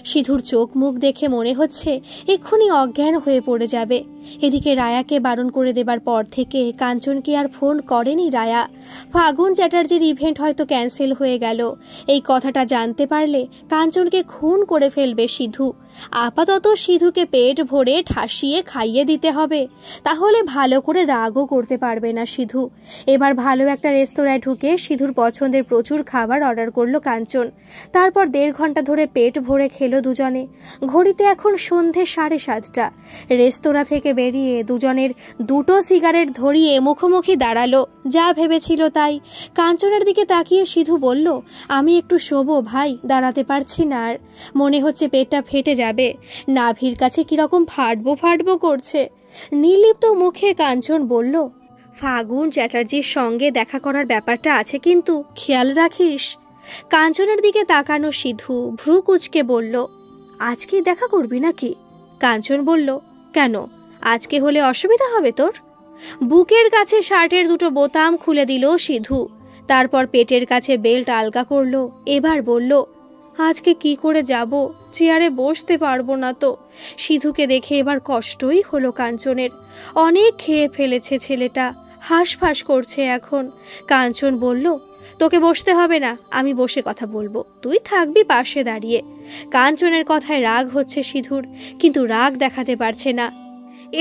সিধুর চোখ মুখ দেখে মনে হচ্ছে এক্ষুনি অজ্ঞান হয়ে পড়ে যাবে। এদিকে রায়াকে বারণ করে দেবার পর থেকে কাঞ্চনকে আর ফোন করেনি রায়া। ফাগুন চ্যাটার্জির ইভেন্ট হয়তো ক্যান্সেল হয়ে গেল। এই কথাটা জানতে পারলে কাঞ্চনকে খুন করে ফেলবে সিধু। আপাতত সিধুকে পেট ভরে ঠাসিয়ে খাইয়ে দিতে হবে, তাহলে ভালো করে রাগও করতে পারবে না সিধু। এবার ভালো একটা রেস্তোরাঁয় ঢুকে সিধুর পছন্দের প্রচুর খাবার অর্ডার করলো কাঞ্চন। তারপর 1.5 ঘন্টা ধরে পেট ভরে খেলো দুজনে। ঘড়িতে এখন সন্ধে 7:30। রেস্তোরাঁ থেকে বেরিয়ে দুজনের 2টো সিগারেট ধরিয়ে মুখোমুখি দাঁড়ালো। যা ভেবেছিল তাই। কাঞ্চনের দিকে তাকিয়ে সিধু বলল, আমি একটু শোবো ভাই, দাঁড়াতে পারছি না আর। মনে হচ্ছে পেটটা ফেটে যাবে। নাভির কাছে কিরকম ফাটবো ফাটবো করছে। নির্লিপ্ত মুখে কাঞ্চন বলল, ফাগুন চ্যাটার্জির সঙ্গে দেখা করার ব্যাপারটা আছে কিন্তু খেয়াল রাখিস। কাঞ্চনের দিকে তাকানো সিধু ভ্রু কুঁচকে বলল, আজকে দেখা করবি নাকি? কাঞ্চন বলল, কেন, আজকে হলে অসুবিধা হবে তোর? বুকের কাছে শার্টের 2টো বোতাম খুলে দিল সিধু। তারপর পেটের কাছে বেল্ট আলগা করলো। এবার বলল, আজকে কি করে যাব, চেয়ারে বসতে পারবো না তো। সিধুকে দেখে এবার কষ্টই হলো কাঞ্চনের। অনেক খেয়ে ফেলেছে ছেলেটা, হাঁসফাঁস করছে এখন। কাঞ্চন বলল, তোকে বসতে হবে না, আমি বসে কথা বলবো, তুই থাকবি পাশে দাঁড়িয়ে। কাঞ্চনের কথায় রাগ হচ্ছে সিধুর, কিন্তু রাগ দেখাতে পারছে না।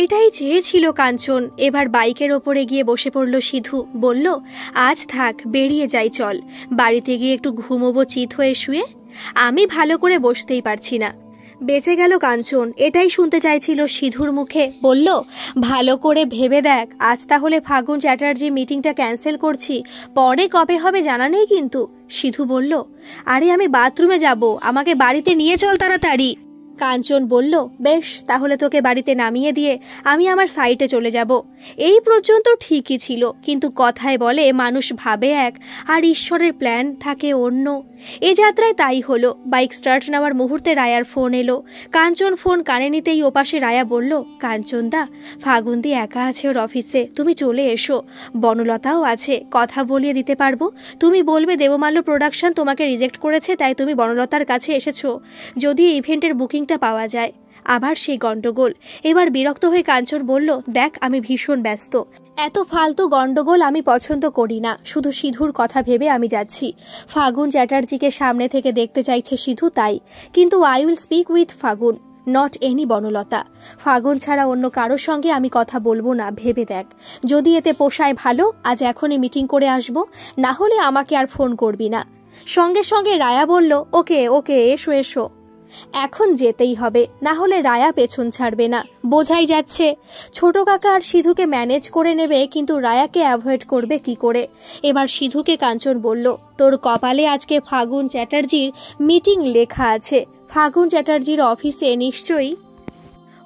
এটাই চেয়েছিল কাঞ্চন। এবার বাইকের ওপরে গিয়ে বসে পড়ল সিধু। বলল, আজ থাক, বেরিয়ে যাই চল, বাড়িতে গিয়ে একটু ঘুমোবো চিত হয়ে শুয়ে। আমি ভালো করে বসতেই পারছি না। বেঁচে গেল কাঞ্চন, এটাই শুনতে চাইছিল সিধুর মুখে। বলল, ভালো করে ভেবে দেখ, আজ তাহলে ফাগুন চ্যাটার্জি মিটিংটা ক্যান্সেল করছি, পরে কবে হবে জানা নেই কিন্তু। সিধু বলল, আরে আমি বাথরুমে যাব, আমাকে বাড়িতে নিয়ে চল তাড়াতাড়ি। কাঞ্চন বলল, বেশ, তাহলে তোকে বাড়িতে নামিয়ে দিয়ে আমি আমার সাইটে চলে যাব। এই পর্যন্ত ঠিকই ছিল, কিন্তু কথায় বলে মানুষ ভাবে এক আর ঈশ্বরের প্ল্যান থাকে অন্য। এ যাত্রায় তাই হলো। বাইক স্টার্ট নেওয়ার মুহূর্তে রায়ার ফোন এলো। কাঞ্চন ফোন কানে নিতেই ওপাশে রায়া বলল, কাঞ্চন দা, ফাগুনদি একা আছে ওর অফিসে, তুমি চলে এসো। বনলতাও আছে, কথা বলিয়ে দিতে পারবো। তুমি বলবে দেবমাল্য প্রোডাকশন তোমাকে রিজেক্ট করেছে, তাই তুমি বনলতার কাছে এসেছো, যদি ইভেন্টের বুকিং পাওয়া যায়। আবার সেই গন্ডগোল। এবার বিরক্ত হয়ে কাঞ্চন বলল, দেখ, আমি ভীষণ ব্যস্ত, এত ফালতু গন্ডগোল আমি পছন্দ করি না। শুধু সিধুর কথা ভেবে আমি যাচ্ছি। ফাগুন চ্যাটার্জিকে সামনে থেকে দেখতে চাইছে সিধু, তাই। কিন্তু আই উইল স্পিক উইথ ফাগুন, নট এনি বনলতা। ফাগুন ছাড়া অন্য কারোর সঙ্গে আমি কথা বলবো না, ভেবে দেখ। যদি এতে পোষায় ভালো, আজ এখনই মিটিং করে আসবো, না হলে আমাকে আর ফোন করবি না। সঙ্গে সঙ্গে রায়া বলল, ওকে ওকে, এসো এসো। এখন যেতেই হবে, না হলে রায়া পেছন ছাড়বে না। বোঝাই যাচ্ছে ছোট কাকা আর সিধুকে ম্যানেজ করে নেবে, কিন্তু রায়াকে অ্যাভয়েড করবে কি করে। এবার সিধুকে কাঞ্চন বলল, তোর কপালে আজকে ফাগুন চ্যাটার্জির মিটিং লেখা আছে। ফাগুন চ্যাটার্জির অফিসে নিশ্চয়ই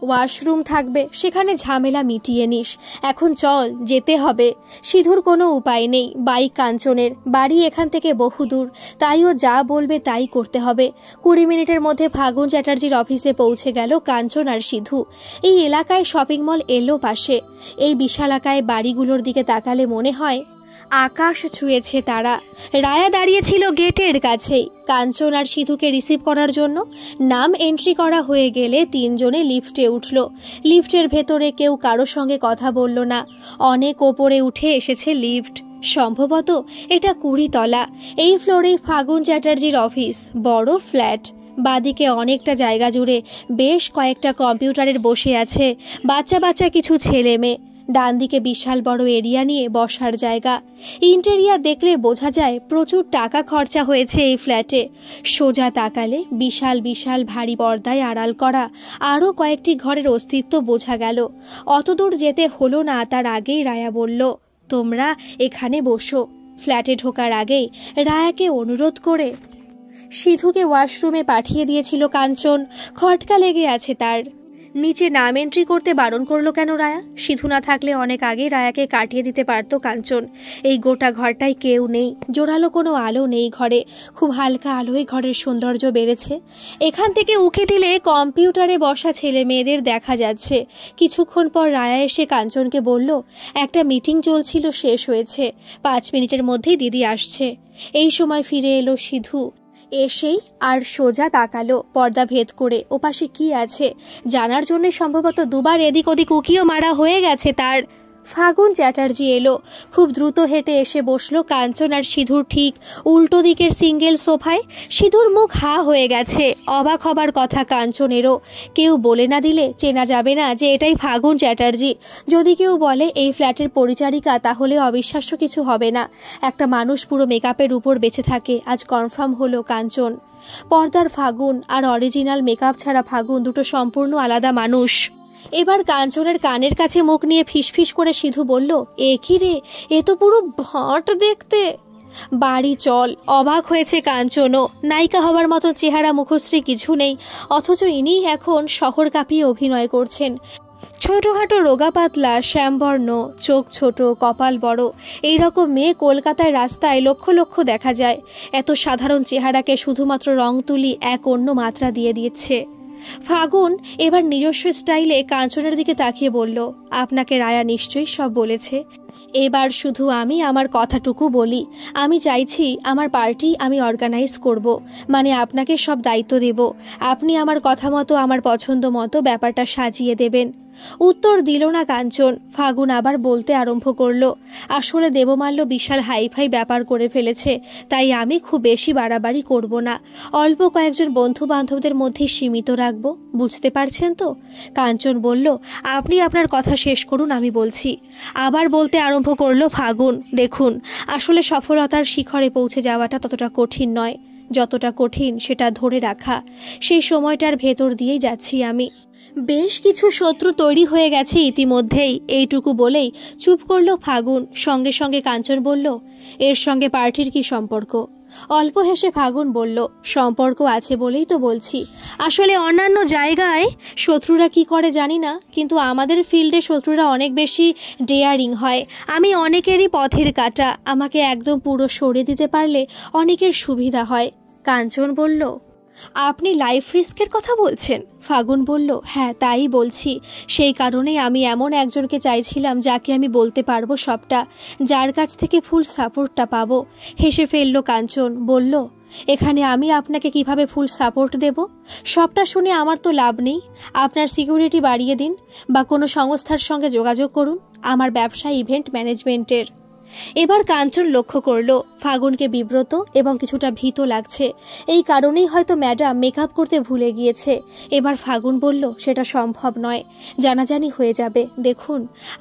ওয়াশরুম থাকবে, সেখানে ঝামেলা মিটিয়ে নিস। এখন চল, যেতে হবে। সিধুর কোনো উপায় নেই। বাইক কাঞ্চনের, বাড়ি এখান থেকে বহুদূর, তাই ও যা বলবে তাই করতে হবে। 20 মিনিটের মধ্যে ফাগুন চ্যাটার্জির অফিসে পৌঁছে গেল কাঞ্চন আর সিধু। এই এলাকায় শপিং মল এলো পাশে। এই বিশালাকায় বাড়িগুলোর দিকে তাকালে মনে হয় আকাশ ছুঁয়েছে তারা। রায়া দাঁড়িয়েছিল গেটের কাছেই কাঞ্চন আর সিধুকে রিসিভ করার জন্য। নাম এন্ট্রি করা হয়ে গেলে 3 জনে লিফটে উঠল। লিফটের ভেতরে কেউ কারোর সঙ্গে কথা বলল না। অনেক ওপরে উঠে এসেছে লিফট। সম্ভবত এটা 20 তলা। এই ফ্লোরেই ফাগুন চ্যাটার্জির অফিস, বড় ফ্ল্যাট। বাদিকে অনেকটা জায়গা জুড়ে বেশ কয়েকটা কম্পিউটারের বসে আছে বাচ্চা বাচ্চা কিছু ছেলে মেয়ে। ডান দিকে বিশাল বড় এরিয়া নিয়ে বসার জায়গা। ইন্টেরিয়ার দেখলে বোঝা যায় প্রচুর টাকা খরচা হয়েছে এই ফ্ল্যাটে। সোজা তাকালে বিশাল বিশাল ভারী পর্দায় আড়াল করা আরও কয়েকটি ঘরের অস্তিত্ব বোঝা গেল। অতদূর যেতে হলো না, তার আগেই রায়া বলল, তোমরা এখানে বসো। ফ্ল্যাটে ঢোকার আগেই রায়াকে অনুরোধ করে সিধুকে ওয়াশরুমে পাঠিয়ে দিয়েছিল কাঞ্চন। খটকা লেগে আছে তার। নিচে নাম এন্ট্রি করতে বারণ করলো কেন রায়া? সিধু না থাকলে অনেক আগেই রায়াকে কাটিয়ে দিতে পারত কাঞ্চন। এই গোটা ঘরটায় কেউ নেই, জোরালো কোনো আলো নেই ঘরে। খুব হালকা আলোয় ঘরের সৌন্দর্য বেড়েছে। এখান থেকে উঁকি দিলে কম্পিউটারে বসা ছেলে মেয়েদের দেখা যাচ্ছে। কিছুক্ষণ পর রায়া এসে কাঞ্চনকে বলল, একটা মিটিং চলছিল, শেষ হয়েছে, 5 মিনিটের মধ্যেই দিদি আসছে। এই সময় ফিরে এলো সিধু। এসেই আর সোজা তাকালো পর্দা ভেদ করে ওপাশে কি আছে জানার জন্য। সম্ভবত দুবার এদিক ওদিক উকিও মারা হয়ে গেছে তার। ফাগুন চ্যাটার্জি এলো। খুব দ্রুত হেঁটে এসে বসলো কাঞ্চন আর সিধুর ঠিক উল্টো দিকের সিঙ্গেল সোফায়। সিধুর মুখ হা হয়ে গেছে। অবাক হবার কথা কাঞ্চনেরও। কেউ বলে না দিলে চেনা যাবে না যে এটাই ফাগুন চ্যাটার্জি। যদি কেউ বলে এই ফ্ল্যাটের পরিচারিকা, তাহলে অবিশ্বাস্য কিছু হবে না। একটা মানুষ পুরো মেকআপের উপর বেঁচে থাকে, আজ কনফার্ম হলো কাঞ্চন। পর্দার ফাগুন আর অরিজিনাল মেকআপ ছাড়া ফাগুন দুটো সম্পূর্ণ আলাদা মানুষ। এবার কাঞ্চনের কানের কাছে মুখ নিয়ে ফিসফিস করে সিধু বলল, এ কি রে, এ তো পুরো ভাঁট দেখতে। বাড়ি চল। অবাক হয়েছে কাঞ্চনও। নায়িকা হবার মতো চেহারা মুখশ্রী কিছু নেই, অথচ ইনি এখন শহর কাঁপিয়ে অভিনয় করছেন। ছোটোখাটো রোগা পাতলা, শ্যামবর্ণ, চোখ ছোট, কপাল বড়, এইরকম মেয়ে কলকাতায় রাস্তায় লক্ষ লক্ষ দেখা যায়। এত সাধারণ চেহারাকে শুধুমাত্র রং তুলি এক অন্য মাত্রা দিয়ে দিচ্ছে। ফাগুন এবার নিজস্ব স্টাইলে কাঞ্চনের দিকে তাকিয়ে বলল, আপনাকে রায়া নিশ্চয়ই সব বলেছে। এবার শুধু আমি আমার কথাটুকু বলি। আমি চাইছি আমার পার্টি আমি অর্গানাইজ করব, মানে আপনাকে সব দায়িত্ব দেব। আপনি আমার কথা মতো, আমার পছন্দ মতো ব্যাপারটা সাজিয়ে দেবেন। উত্তর দিল না কাঞ্চন। ফাগুন আবার বলতে আরম্ভ করলো, আসলে দেবমাল্য বিশাল হাইফাই ব্যাপার করে ফেলেছে, তাই আমি খুব বেশি বাড়াবাড়ি করব না। অল্প কয়েকজন বন্ধু বান্ধবদের মধ্যে সীমিত রাখবো, বুঝতে পারছেন তো? কাঞ্চন বলল, আপনি আপনার কথা শেষ করুন, আমি বলছি। আবার বলতে আরম্ভ করলো ফাগুন, দেখুন, আসলে সফলতার শিখরে পৌঁছে যাওয়াটা ততটা কঠিন নয় যতটা কঠিন সেটা ধরে রাখা। সেই সময়টার ভেতর দিয়েই যাচ্ছি আমি। বেশ কিছু শত্রু তৈরি হয়ে গেছে ইতিমধ্যেই। এইটুকু বলেই চুপ করলো ফাগুন। সঙ্গে সঙ্গে কাঞ্চন বলল, এর সঙ্গে পার্টির কি সম্পর্ক? অল্প হেসে ফাগুন বলল, সম্পর্ক আছে বলেই তো বলছি। আসলে অন্যান্য জায়গায় শত্রুরা কি করে জানি না, কিন্তু আমাদের ফিল্ডে শত্রুরা অনেক বেশি ডেয়ারিং হয়। আমি অনেকেরই পথের কাটা। আমাকে একদম পুরো সরিয়ে দিতে পারলে অনেকের সুবিধা হয়। কাঞ্চন বলল, আপনি লাইফ রিস্কের কথা বলছেন? ফাগুন বলল, হ্যাঁ তাই বলছি। সেই কারণেই আমি এমন একজনকে চাইছিলাম যাকে আমি বলতে পারবো সবটা, যার কাছ থেকে ফুল সাপোর্টটা পাবো। হেসে ফেললো কাঞ্চন, বলল, এখানে আমি আপনাকে কিভাবে ফুল সাপোর্ট দেব? সবটা শুনে আমার তো লাভ নেই। আপনার সিকিউরিটি বাড়িয়ে দিন বা কোনো সংস্থার সঙ্গে যোগাযোগ করুন। আমার ব্যবসা ইভেন্ট ম্যানেজমেন্টের। এবার কাঞ্চন লক্ষ্য করল ফাগুনকে বিব্রত এবং কিছুটা ভীত লাগছে। এই কারণেই হয়তো ম্যাডাম মেকআপ করতে ভুলে গিয়েছে। এবার ফাগুন বলল, সেটা সম্ভব নয়, জানাজানি হয়ে যাবে। দেখুন,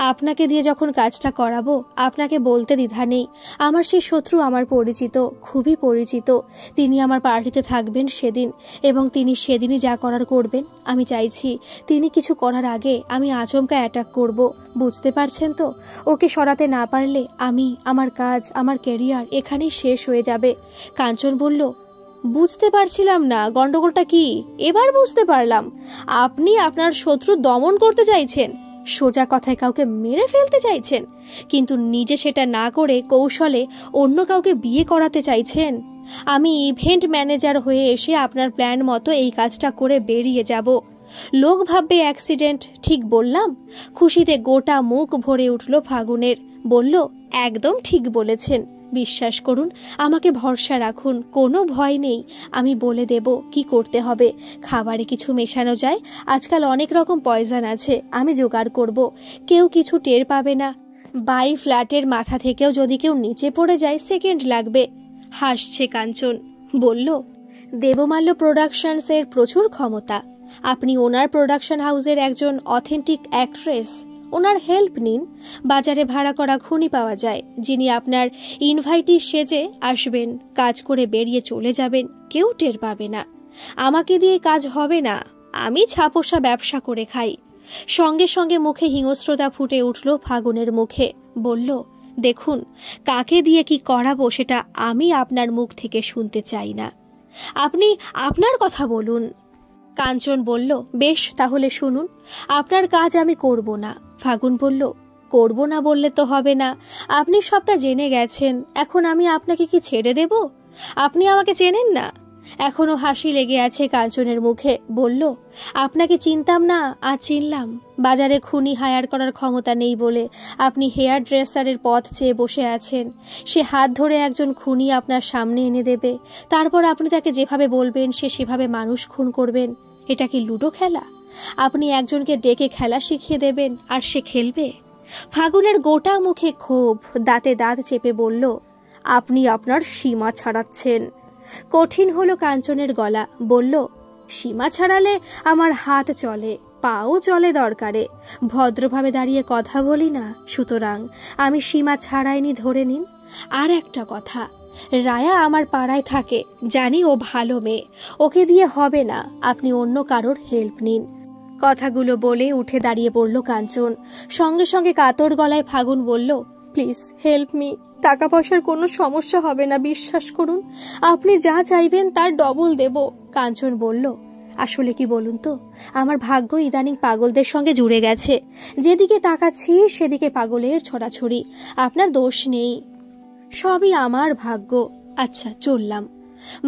আপনাকে দিয়ে যখন কাজটা করাবো, আপনাকে বলতে দ্বিধা নেই, আমার সেই শত্রু আমার পরিচিত, খুবই পরিচিত। তিনি আমার পার্টিতে থাকবেন সেদিন, এবং তিনি সেদিনই যা করার করবেন। আমি চাইছি তিনি কিছু করার আগে আমি আচমকা অ্যাটাক করব, বুঝতে পারছেন তো? ওকে সরাতে না পারলে আমার কাজ, আমার ক্যারিয়ার এখানেই শেষ হয়ে যাবে। কাঞ্চন বলল, বুঝতে পারছিলাম না গন্ডগোলটা কি। এবার বুঝতে পারলাম, আপনি আপনার শত্রু দমন করতে চাইছেন, সোজা কথায় কাউকে মেরে ফেলতে চাইছেন, কিন্তু নিজে সেটা না করে কৌশলে অন্য কাউকে বিয়ে করাতে চাইছেন। আমি ইভেন্ট ম্যানেজার হয়ে এসে আপনার প্ল্যান মতো এই কাজটা করে বেরিয়ে যাব। লোক ভাববে অ্যাক্সিডেন্ট, ঠিক বললাম? খুশিতে গোটা মুখ ভরে উঠল ফাগুনের। বলল, একদম ঠিক বলেছেন, বিশ্বাস করুন, আমাকে ভরসা রাখুন, কোনো ভয় নেই। আমি বলে দেব কি করতে হবে। খাবারে কিছু মেশানো যায়, আজকাল অনেক রকম পয়জন আছে, আমি জোগাড় করব। কেউ কিছু টের পাবে না। বাই ফ্ল্যাটের মাথা থেকেও যদি কেউ নিচে পড়ে যায়, সেকেন্ড লাগবে। হাসছে কাঞ্চন, বলল, দেবমাল্য প্রোডাকশনসের প্রচুর ক্ষমতা। আপনি ওনার প্রোডাকশন হাউসের একজন অথেন্টিক অ্যাক্ট্রেস। ওনার হেল্প নিন। বাজারে ভাড়া করা খুনি পাওয়া যায়, যিনি আপনার ইনভাইটি সেজে আসবেন, কাজ করে বেরিয়ে চলে যাবেন, কেউ টের পাবে না। আমাকে দিয়ে কাজ হবে না, আমি ছাপোষা ব্যবসা করে খাই। সঙ্গে সঙ্গে মুখে হিংস্রতা ফুটে উঠল ফাগুনের মুখে। বলল, দেখুন, কাকে দিয়ে কি করাবো সেটা আমি আপনার মুখ থেকে শুনতে চাই না। আপনি আপনার কথা বলুন। কাঞ্চন বলল, বেশ, তাহলে শুনুন। আপনার কাজ আমি করব না। ফাগুন বলল, করব না বললে তো হবে না, আপনি সবটা জেনে গেছেন, এখন আমি আপনাকে কি ছেড়ে দেব? আপনি আমাকে চেনেন না? এখনো হাসি লেগে আছে কাঞ্চনের মুখে। বলল, আপনাকে চিনতাম না, আজ চিনলাম। বাজারে খুনি হায়ার করার ক্ষমতা নেই বলে আপনি হেয়ার ড্রেসারের পথ চেয়ে বসে আছেন। সে হাত ধরে একজন খুনি আপনার সামনে এনে দেবে, তারপর আপনি তাকে যেভাবে বলবেন সে সেভাবে মানুষ খুন করবেন। এটা কি লুডো খেলা? আপনি একজনকে ডেকে খেলা শিখিয়ে দেবেন আর সে খেলবে? ফাগুনের গোটা মুখে ক্ষোভ, দাঁতে দাঁত চেপে বলল, আপনি আপনার সীমা ছাড়াচ্ছেন। কঠিন হলো কাঞ্চনের গলা। বলল, সীমা ছাড়ালে আমার হাত চলে, পাও চলে দরকারে, ভদ্রভাবে দাঁড়িয়ে কথা বলি না, সুতরাং আমি সীমা ছাড়াইনি ধরে নিন। আর একটা কথা, রায়া আমার পাড়ায় থাকে, জানি ও ভালো মেয়ে, ওকে দিয়ে হবে না, আপনি অন্য কারোর হেল্প নিন। কথাগুলো বলে উঠে দাঁড়িয়ে পড়ল কাঞ্চন। সঙ্গে সঙ্গে কাতর গলায় ফাগুন বলল, প্লিজ হেল্প মি, টাকা পয়সার কোনো সমস্যা হবে না, বিশ্বাস করুন, আপনি যা চাইবেন তার ডবল দেব। কাঞ্চন বলল, আসলে কি বলুন তো, আমার ভাগ্য ইদানিং পাগলদের সঙ্গে জুড়ে গেছে, যেদিকে তাকাচ্ছি সেদিকে পাগলের ছড়াছড়ি। আপনার দোষ নেই, সবই আমার ভাগ্য। আচ্ছা, চললাম।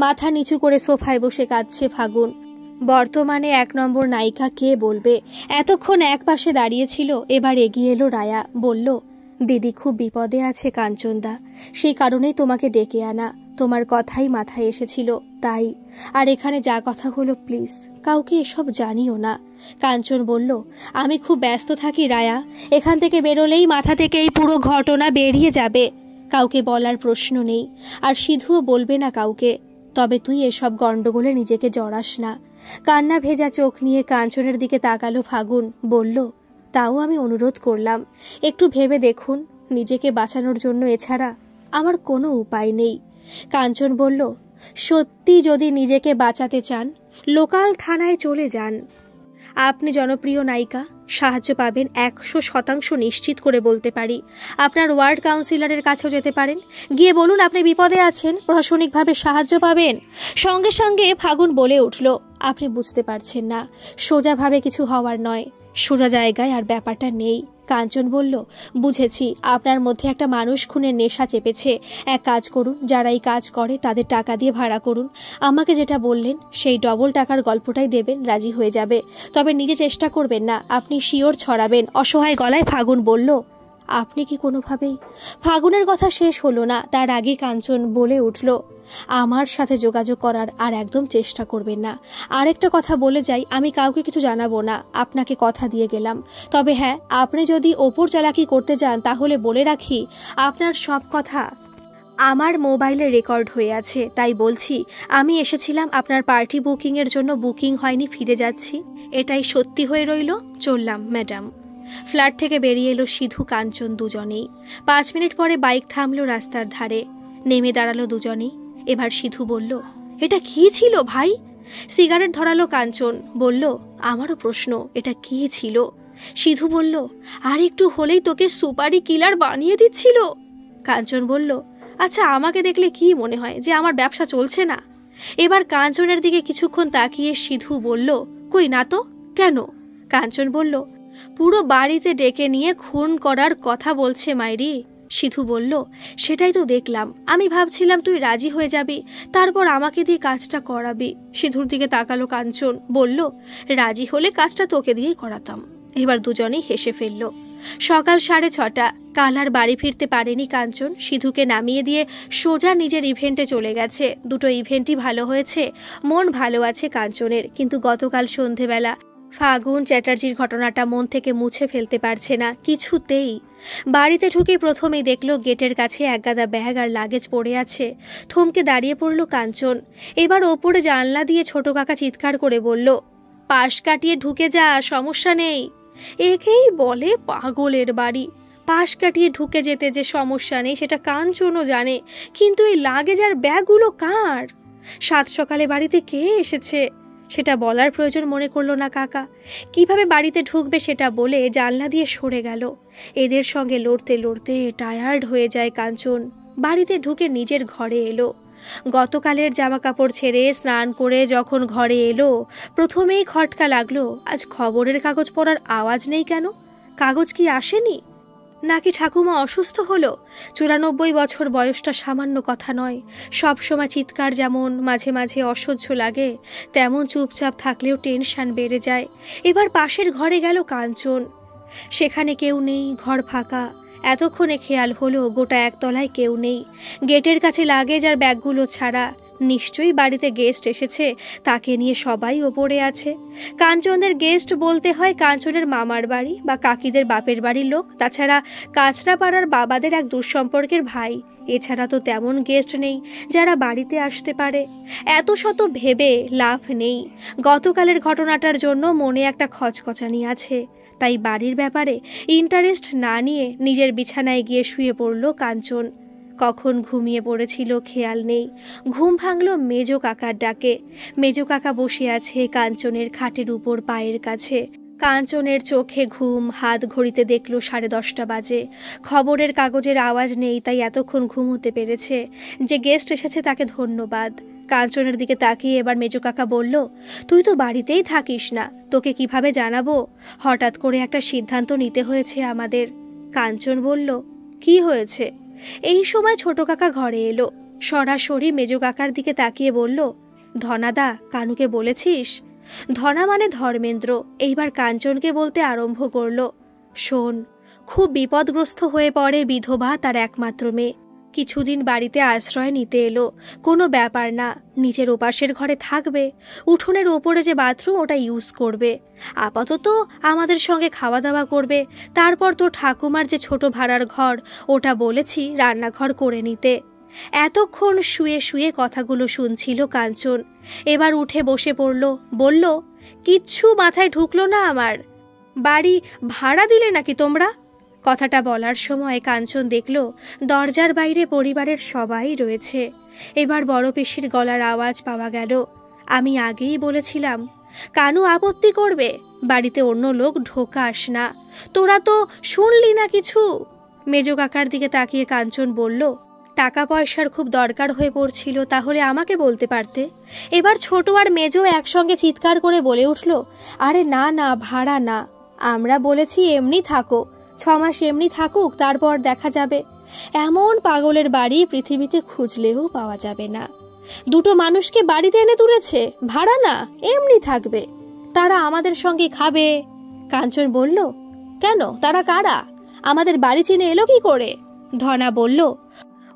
মাথা নিচু করে সোফায় বসে কাঁদছে ফাগুন। বর্তমানে 1 নম্বর নায়িকা কে বলবে? এতক্ষণ এক পাশে দাঁড়িয়েছিল, এবার এগিয়ে এলো রায়া। বলল, দিদি খুব বিপদে আছে কাঞ্চনদা, সেই কারণেই তোমাকে ডেকে আনা, তোমার কথাই মাথায় এসেছিল তাই। আর এখানে যা কথা হলো প্লিজ কাউকে এসব জানিও না। কাঞ্চন বলল, আমি খুব ব্যস্ত থাকি রায়া, এখান থেকে বেরোলেই মাথা থেকে এই পুরো ঘটনা বেরিয়ে যাবে, কাউকে বলার প্রশ্ন নেই, আর সিধুও বলবে না কাউকে। তবে তুই এসব গন্ডগোলে নিজেকে জড়াস না। কান্না ভেজা চোখ নিয়ে কাঞ্চনের দিকে তাকালো ফাগুন। বলল, তাও আমি অনুরোধ করলাম, একটু ভেবে দেখুন, নিজেকে বাঁচানোর জন্য এছাড়া আমার কোনো উপায় নেই। কাঞ্চন বলল, সত্যি যদি নিজেকে বাঁচাতে চান লোকাল থানায় চলে যান। আপনি জনপ্রিয় নায়িকা, সাহায্য পাবেন 100% নিশ্চিত করে বলতে পারি। আপনার ওয়ার্ড কাউন্সিলরের কাছেও যেতে পারেন, গিয়ে বলুন আপনি বিপদে আছেন, প্রশাসনিকভাবে সাহায্য পাবেন। সঙ্গে সঙ্গে ফাগুন বলে উঠল, আপনি বুঝতে পারছেন না, সোজাভাবে কিছু হওয়ার নয়, সোজা জায়গায় আর ব্যাপারটা নেই। কাঞ্চন বলল, বুঝেছি, আপনার মধ্যে একটা মানুষ খুনের নেশা চেপেছে। এক কাজ করুন, যারা এই কাজ করে তাদের টাকা দিয়ে ভাড়া করুন, আমাকে যেটা বললেন সেই ডবল টাকার গল্পটাই দেবেন, রাজি হয়ে যাবে। তবে নিজে চেষ্টা করবেন না, আপনি শিওর ছড়াবেন। অসহায় গলায় ফাগুন বলল, আপনি কি কোনোভাবেই? ফাগুনের কথা শেষ হলো না, তার আগে কাঞ্চন বলে উঠল, আমার সাথে যোগাযোগ করার আর একদম চেষ্টা করবেন না। আরেকটা কথা বলে যাই, আমি কাউকে কিছু জানাবো না, আপনাকে কথা দিয়ে গেলাম। তবে হ্যাঁ, আপনি যদি ওপর চালাকি করতে যান তাহলে বলে রাখি, আপনার সব কথা আমার মোবাইলে রেকর্ড হয়ে আছে। তাই বলছি, আমি এসেছিলাম আপনার পার্টি বুকিংয়ের জন্য, বুকিং হয়নি, ফিরে যাচ্ছি, এটাই সত্যি হয়ে রইল। চললাম ম্যাডাম। ফ্ল্যাট থেকে বেরিয়ে এলো সিধু কাঞ্চন দুজনেই। 5 মিনিট পরে বাইক থামলো রাস্তার ধারে, নেমে দাঁড়ালো দুজনেই। এবার সিধু বলল, এটা কি ছিল ভাই? সিগারেট ধরালো কাঞ্চন। বলল, আমারও প্রশ্ন, এটা কি ছিল? সিধু বলল, আর একটু হলেই তোকে সুপারি কিলার বানিয়ে দিচ্ছিল। কাঞ্চন বলল, আচ্ছা, আমাকে দেখলে কি মনে হয় যে আমার ব্যবসা চলছে না? এবার কাঞ্চনের দিকে কিছুক্ষণ তাকিয়ে সিধু বলল, কই না তো, কেন? কাঞ্চন বলল, পুরো বাড়িতে ডেকে নিয়ে খুন করার কথা বলছে মাইরি। সিধু বলল, সেটাই তো দেখলাম, আমি ভাবছিলাম তুই রাজি হয়ে যাবি, তারপর আমাকে দিয়ে কাজটা করাবি। সিধুর দিকে তাকালো কাঞ্চন। বলল, রাজি হলে কাজটা তোকে দিয়েই করাতাম। এবার দুজনেই হেসে ফেলল। সকাল 6:30। কাল আর বাড়ি ফিরতে পারেনি কাঞ্চন। সিধুকে নামিয়ে দিয়ে সোজা নিজের ইভেন্টে চলে গেছে। দুটো ইভেন্টই ভালো হয়েছে, মন ভালো আছে কাঞ্চনের। কিন্তু গতকাল সন্ধেবেলা ফাগুন চ্যাটার্জির ঘটনাটা মন থেকে মুছে ফেলতে পারছে না কিছুতেই। বাড়িতে ঢুকে প্রথমেই দেখল গেটের কাছে একগাদা ব্যাগ আর লাগেজ পড়ে আছে। থমকে দাঁড়িয়ে পড়ল কাঞ্চন। এবার ওপরে জানলা দিয়ে ছোট কাকা চিৎকার করে বলল, পাশ কাটিয়ে ঢুকে যা, সমস্যা নেই। একেই বলে পাগলের বাড়ি। পাশ কাটিয়ে ঢুকে যেতে যে সমস্যা নেই সেটা কাঞ্চনও জানে, কিন্তু এই লাগেজ আর ব্যাগগুলো কার? সাত সকালে বাড়িতে কে এসেছে সেটা বলার প্রয়োজন মনে করলো না কাকা। কিভাবে বাড়িতে ঢুকবে সেটা বলে জানলা দিয়ে সরে গেল। এদের সঙ্গে লড়তে লড়তে টায়ার্ড হয়ে যায় কাঞ্চন। বাড়িতে ঢুকে নিজের ঘরে এলো। গতকালের জামা কাপড় ছেড়ে স্নান করে যখন ঘরে এলো, প্রথমেই খটকা লাগলো, আজ খবরের কাগজ পড়ার আওয়াজ নেই কেন? কাগজ কি আসেনি? নাকি ঠাকুমা অসুস্থ হলো? 94 বছর বয়সটা সামান্য কথা নয়। সব সময় চিৎকার যেমন মাঝে মাঝে অসহ্য লাগে, তেমন চুপচাপ থাকলেও টেনশন বেড়ে যায়। এবার পাশের ঘরে গেল কাঞ্চন। সেখানে কেউ নেই, ঘর ফাঁকা। এতক্ষণে খেয়াল হলো গোটা একতলায় কেউ নেই। গেটের কাছে লাগেজ আর ব্যাগগুলো ছাড়া। নিশ্চয়ই বাড়িতে গেস্ট এসেছে, তাকে নিয়ে সবাই ওপরে আছে। কাঞ্চনদের গেস্ট বলতে হয় কাঞ্চনের মামার বাড়ি বা কাকিদের বাপের বাড়ির লোক, তাছাড়া কাঁচরাপাড়ার বাবাদের এক দুঃসম্পর্কের ভাই। এছাড়া তো তেমন গেস্ট নেই যারা বাড়িতে আসতে পারে। এত শত ভেবে লাভ নেই। গতকালের ঘটনাটার জন্য মনে একটা খচখচানি আছে, তাই বাড়ির ব্যাপারে ইন্টারেস্ট না নিয়ে নিজের বিছানায় গিয়ে শুয়ে পড়ল কাঞ্চন। কখন ঘুমিয়ে পড়েছিল খেয়াল নেই। ঘুম ভাঙল মেজ কাকার ডাকে। মেজ কাকা বসে আছে কাঞ্চনের খাটের উপর পায়ের কাছে। কাঞ্চনের চোখে ঘুম। হাত ঘড়িতে দেখল 10:30 বাজে। খবরের কাগজের আওয়াজ নেই, তাই এতক্ষণ ঘুমোতে পেরেছে। যে গেস্ট এসেছে তাকে ধন্যবাদ। কাঞ্চনের দিকে তাকিয়ে এবার মেজ কাকা বলল, তুই তো বাড়িতেই থাকিস না, তোকে কিভাবে জানাবো? হঠাৎ করে একটা সিদ্ধান্ত নিতে হয়েছে আমাদের। কাঞ্চন বলল, কি হয়েছে? এই সময় ছোট কাকা ঘরে এলো। সরাসরি মেজ কাকার দিকে তাকিয়ে বলল, ধনাদা, কানুকে বলেছিস? ধনা মানে ধর্মেন্দ্র। এইবার কাঞ্চনকে বলতে আরম্ভ করল, শোন, খুব বিপদগ্রস্ত হয়ে পড়ে বিধবা তার একমাত্র মেয়ে। কিছুদিন বাড়িতে আশ্রয় নিতে এলো। কোনো ব্যাপার না, নিচের ওপাশের ঘরে থাকবে। উঠোনের ওপরে যে বাথরুম ওটা ইউজ করবে। আপাতত আমাদের সঙ্গে খাওয়া দাওয়া করবে। তারপর তো ঠাকুমার যে ছোট ভাড়ার ঘর, ওটা বলেছি রান্নাঘর করে নিতে। এতক্ষণ শুয়ে শুয়ে কথাগুলো শুনছিল কাঞ্চন। এবার উঠে বসে পড়ল। বলল, কিচ্ছু মাথায় ঢুকলো না আমার। বাড়ি ভাড়া দিলে নাকি তোমরা? কথাটা বলার সময় কাঞ্চন দেখল দরজার বাইরে পরিবারের সবাই রয়েছে। এবার বড় পিসির গলার আওয়াজ পাওয়া গেল, আমি আগেই বলেছিলাম কানু আপত্তি করবে, বাড়িতে অন্য লোক ঢোকাস না। তোরা তো শুনলি না কিছু। মেজ কাকার দিকে তাকিয়ে কাঞ্চন বলল, টাকা পয়সার খুব দরকার হয়ে পড়ছিল, তাহলে আমাকে বলতে পারতে। এবার ছোট আর মেজো একসঙ্গে চিৎকার করে বলে উঠল, আরে না না, ভাড়া না, আমরা বলেছি এমনি থাকো, 6 মাস এমনি থাকুক, তারপর দেখা যাবে। এমন পাগলের বাড়ি পৃথিবীতে খুঁজলেও পাওয়া যাবে না। দুটো মানুষকে বাড়িতে এনে তুলেছে, ভাড়া না, এমনি থাকবে। তারা আমাদের সঙ্গে খাবে। কাঞ্চন বলল, কেন, তারা কারা? আমাদের বাড়ি চিনে এলো কি করে? ধনা বলল,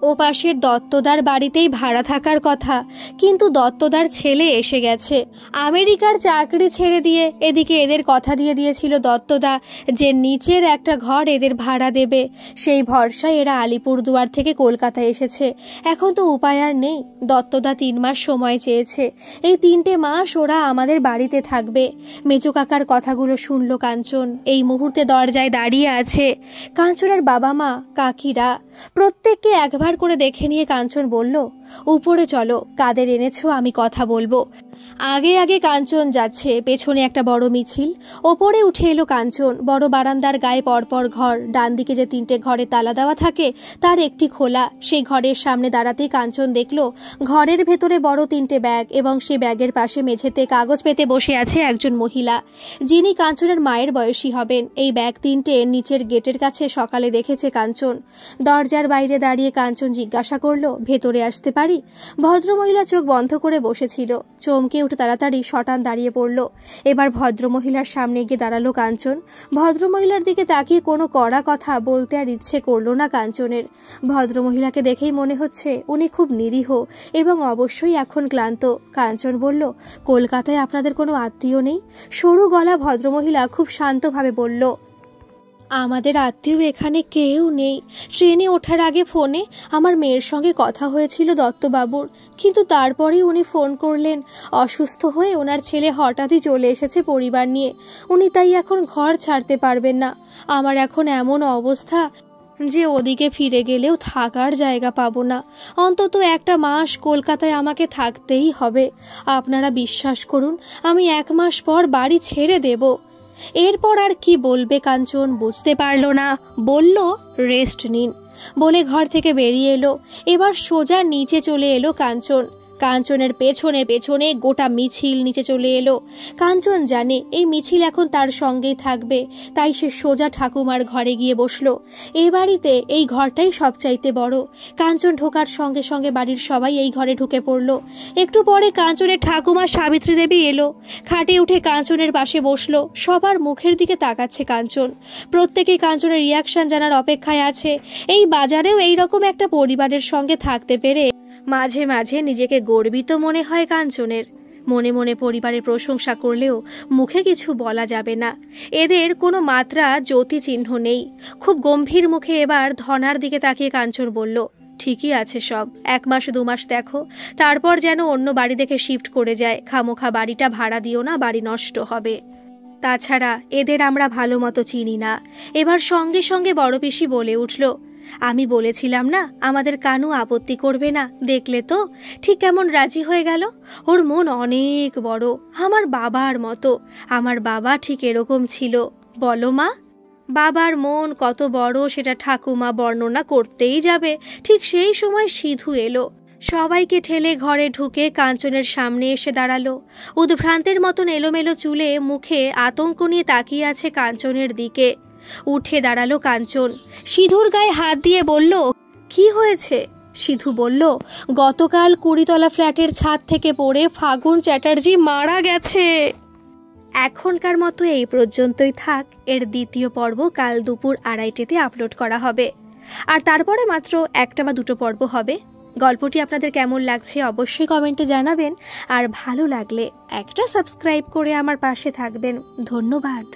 ও পাশের দত্তদার বাড়িতেই ভাড়া থাকার কথা, কিন্তু দত্তদার ছেলে এসে গেছে। আমেরিকার চাকরি ছেড়ে দিয়ে এদিকে এদের কথা দিয়ে দিয়েছিল দত্তদা যে নিচের একটা ঘর এদের ভাড়া দেবে। সেই ভরসায় এরা আলিপুরদুয়ার থেকে কলকাতা এসেছে। এখন তো উপায় আর নেই। দত্তদা 3 মাস সময় চেয়েছে। এই 3টে মাস ওরা আমাদের বাড়িতে থাকবে। মেজো কাকার কথাগুলো শুনল কাঞ্চন। এই মুহূর্তে দরজায় দাঁড়িয়ে আছে কাঞ্চনের বাবা মা, কাকিরা। প্রত্যেককে একবার করে দেখে নিয়ে কাঞ্চন বলল, উপরে চলো, কাদের এনেছো আমি কথা বলবো। আগে আগে কাঞ্চন যাচ্ছে, পেছনে একটা বড় মিছিল। ওপরে উঠে এলো কাঞ্চন। বড় বারান্দার গায়ে পরপর ঘর। ডান দিকে যে 3টে ঘরে তালা দেওয়া থাকে তার একটি খোলা। সেই ঘরের সামনে দাঁড়াতেই কাঞ্চন দেখল ঘরের ভেতরে বড় 3টে ব্যাগ, এবং সেই ব্যাগের পাশে মেঝেতে কাগজ পেতে বসে আছে একজন মহিলা, যিনি কাঞ্চনের মায়ের বয়সী হবেন। এই ব্যাগ 3টে নিচের গেটের কাছে সকালে দেখেছে কাঞ্চন। দরজার বাইরে দাঁড়িয়ে কাঞ্চন জিজ্ঞাসা করল, ভেতরে আসতে পারি? ভদ্রমহিলা চোখ বন্ধ করে বসেছিল। চমকে উঠে তাড়াতাড়ি শটান দাঁড়িয়ে পড়ল। এবার ভদ্রমহিলার সামনে গিয়ে দাঁড়ালো কাঞ্চন। ভদ্রমহিলার দিকে তাকিয়ে কোনো কড়া কথা বলতে আর ইচ্ছে করলো না কাঞ্চনের। ভদ্রমহিলাকে দেখেই মনে হচ্ছে উনি খুব নিরীহ এবং অবশ্যই এখন ক্লান্ত। কাঞ্চন বলল, কলকাতায় আপনাদের কোনো আত্মীয় নেই? সরু গলা ভদ্রমহিলা খুব শান্তভাবে বলল, আমাদের আত্মীয় এখানে কেউ নেই। ট্রেনে ওঠার আগে ফোনে আমার মেয়ের সঙ্গে কথা হয়েছিল দত্তবাবুর, কিন্তু তারপরেই উনি ফোন করলেন অসুস্থ হয়ে ওনার ছেলে হঠাৎই চলে এসেছে পরিবার নিয়ে, উনি তাই এখন ঘর ছাড়তে পারবেন না। আমার এখন এমন অবস্থা যে ওদিকে ফিরে গেলেও থাকার জায়গা পাবো না। অন্তত একটা মাস কলকাতায় আমাকে থাকতেই হবে। আপনারা বিশ্বাস করুন, আমি 1 মাস পর বাড়ি ছেড়ে দেব। এরপর আর কি বলবে কাঞ্চন বুঝতে পারল না, বলল রেস্ট নিন বলে ঘর থেকে বেরিয়ে এলো। এবার সোজা নিচে চলে এলো কাঞ্চন। কাঞ্চনের পেছনে পেছনে গোটা মিছিল নিচে চলে এলো। কাঞ্চন জানে এই মিছিল এখন তার সঙ্গেই থাকবে, তাই সে সোজা ঠাকুমার ঘরে গিয়ে বসলো। এ বাড়িতে এই ঘরটাই সবচাইতে বড়। কাঞ্চন ঢোকার সঙ্গে সঙ্গে বাড়ির সবাই এই ঘরে ঢুকে পড়লো। একটু পরে কাঞ্চনের ঠাকুমা সাবিত্রী দেবী এলো, খাটে উঠে কাঞ্চনের পাশে বসলো। সবার মুখের দিকে তাকাচ্ছে কাঞ্চন, প্রত্যেকেই কাঞ্চনের রিয়াকশন জানার অপেক্ষায় আছে। এই বাজারেও এইরকম একটা পরিবারের সঙ্গে থাকতে পেরে মাঝে মাঝে নিজেকে গর্বিত মনে হয় কাঞ্চনের। মনে মনে পরিবারের প্রশংসা করলেও মুখে কিছু বলা যাবে না। এদের কোনো মাত্রা জ্যোতি চিহ্ন নেই। খুব গম্ভীর মুখে এবার ধনার দিকে তাকিয়ে কাঞ্চন বলল, ঠিকই আছে সব, 1 মাস 2 মাস দেখো, তারপর যেন অন্য বাড়ি দেখে শিফট করে যায়। খামোখা বাড়িটা ভাড়া দিও না, বাড়ি নষ্ট হবে। তাছাড়া এদের আমরা ভালো মতো চিনি না। এবার সঙ্গে সঙ্গে বড় পিসি বলে উঠল, আমি বলেছিলাম না আমাদের কানু আপত্তি করবে না, দেখলে তো ঠিক কেমন রাজি হয়ে গেল। ওর মন অনেক বড়, আমার বাবার মতো। আমার বাবা ঠিক এরকম ছিল, বলো মা? বাবার মন কত বড় সেটা ঠাকুমা বর্ণনা করতেই যাবে। ঠিক সেই সময় সিধু এলো, সবাইকে ঠেলে ঘরে ঢুকে কাঞ্চনের সামনে এসে দাঁড়ালো। উদ্ভ্রান্তের মতন এলোমেলো চুলে মুখে আতঙ্ক নিয়ে তাকিয়ে আছে কাঞ্চনের দিকে। উঠে দাঁড়ালো কাঞ্চন, সিধুর গায়ে হাত দিয়ে বলল, কি হয়েছে? সিধু বলল, গতকাল 20 তলা ফ্ল্যাটের ছাদ থেকে পড়ে ফাগুন চ্যাটার্জি মারা গেছে। এখনকার মতো এই পর্যন্তই থাক। এর দ্বিতীয় পর্ব কাল দুপুর 2:30-তে আপলোড করা হবে, আর তারপরে মাত্র 1 বা 2 পর্ব হবে। গল্পটি আপনাদের কেমন লাগছে অবশ্যই কমেন্টে জানাবেন, আর ভালো লাগলে একটা সাবস্ক্রাইব করে আমার পাশে থাকবেন। ধন্যবাদ।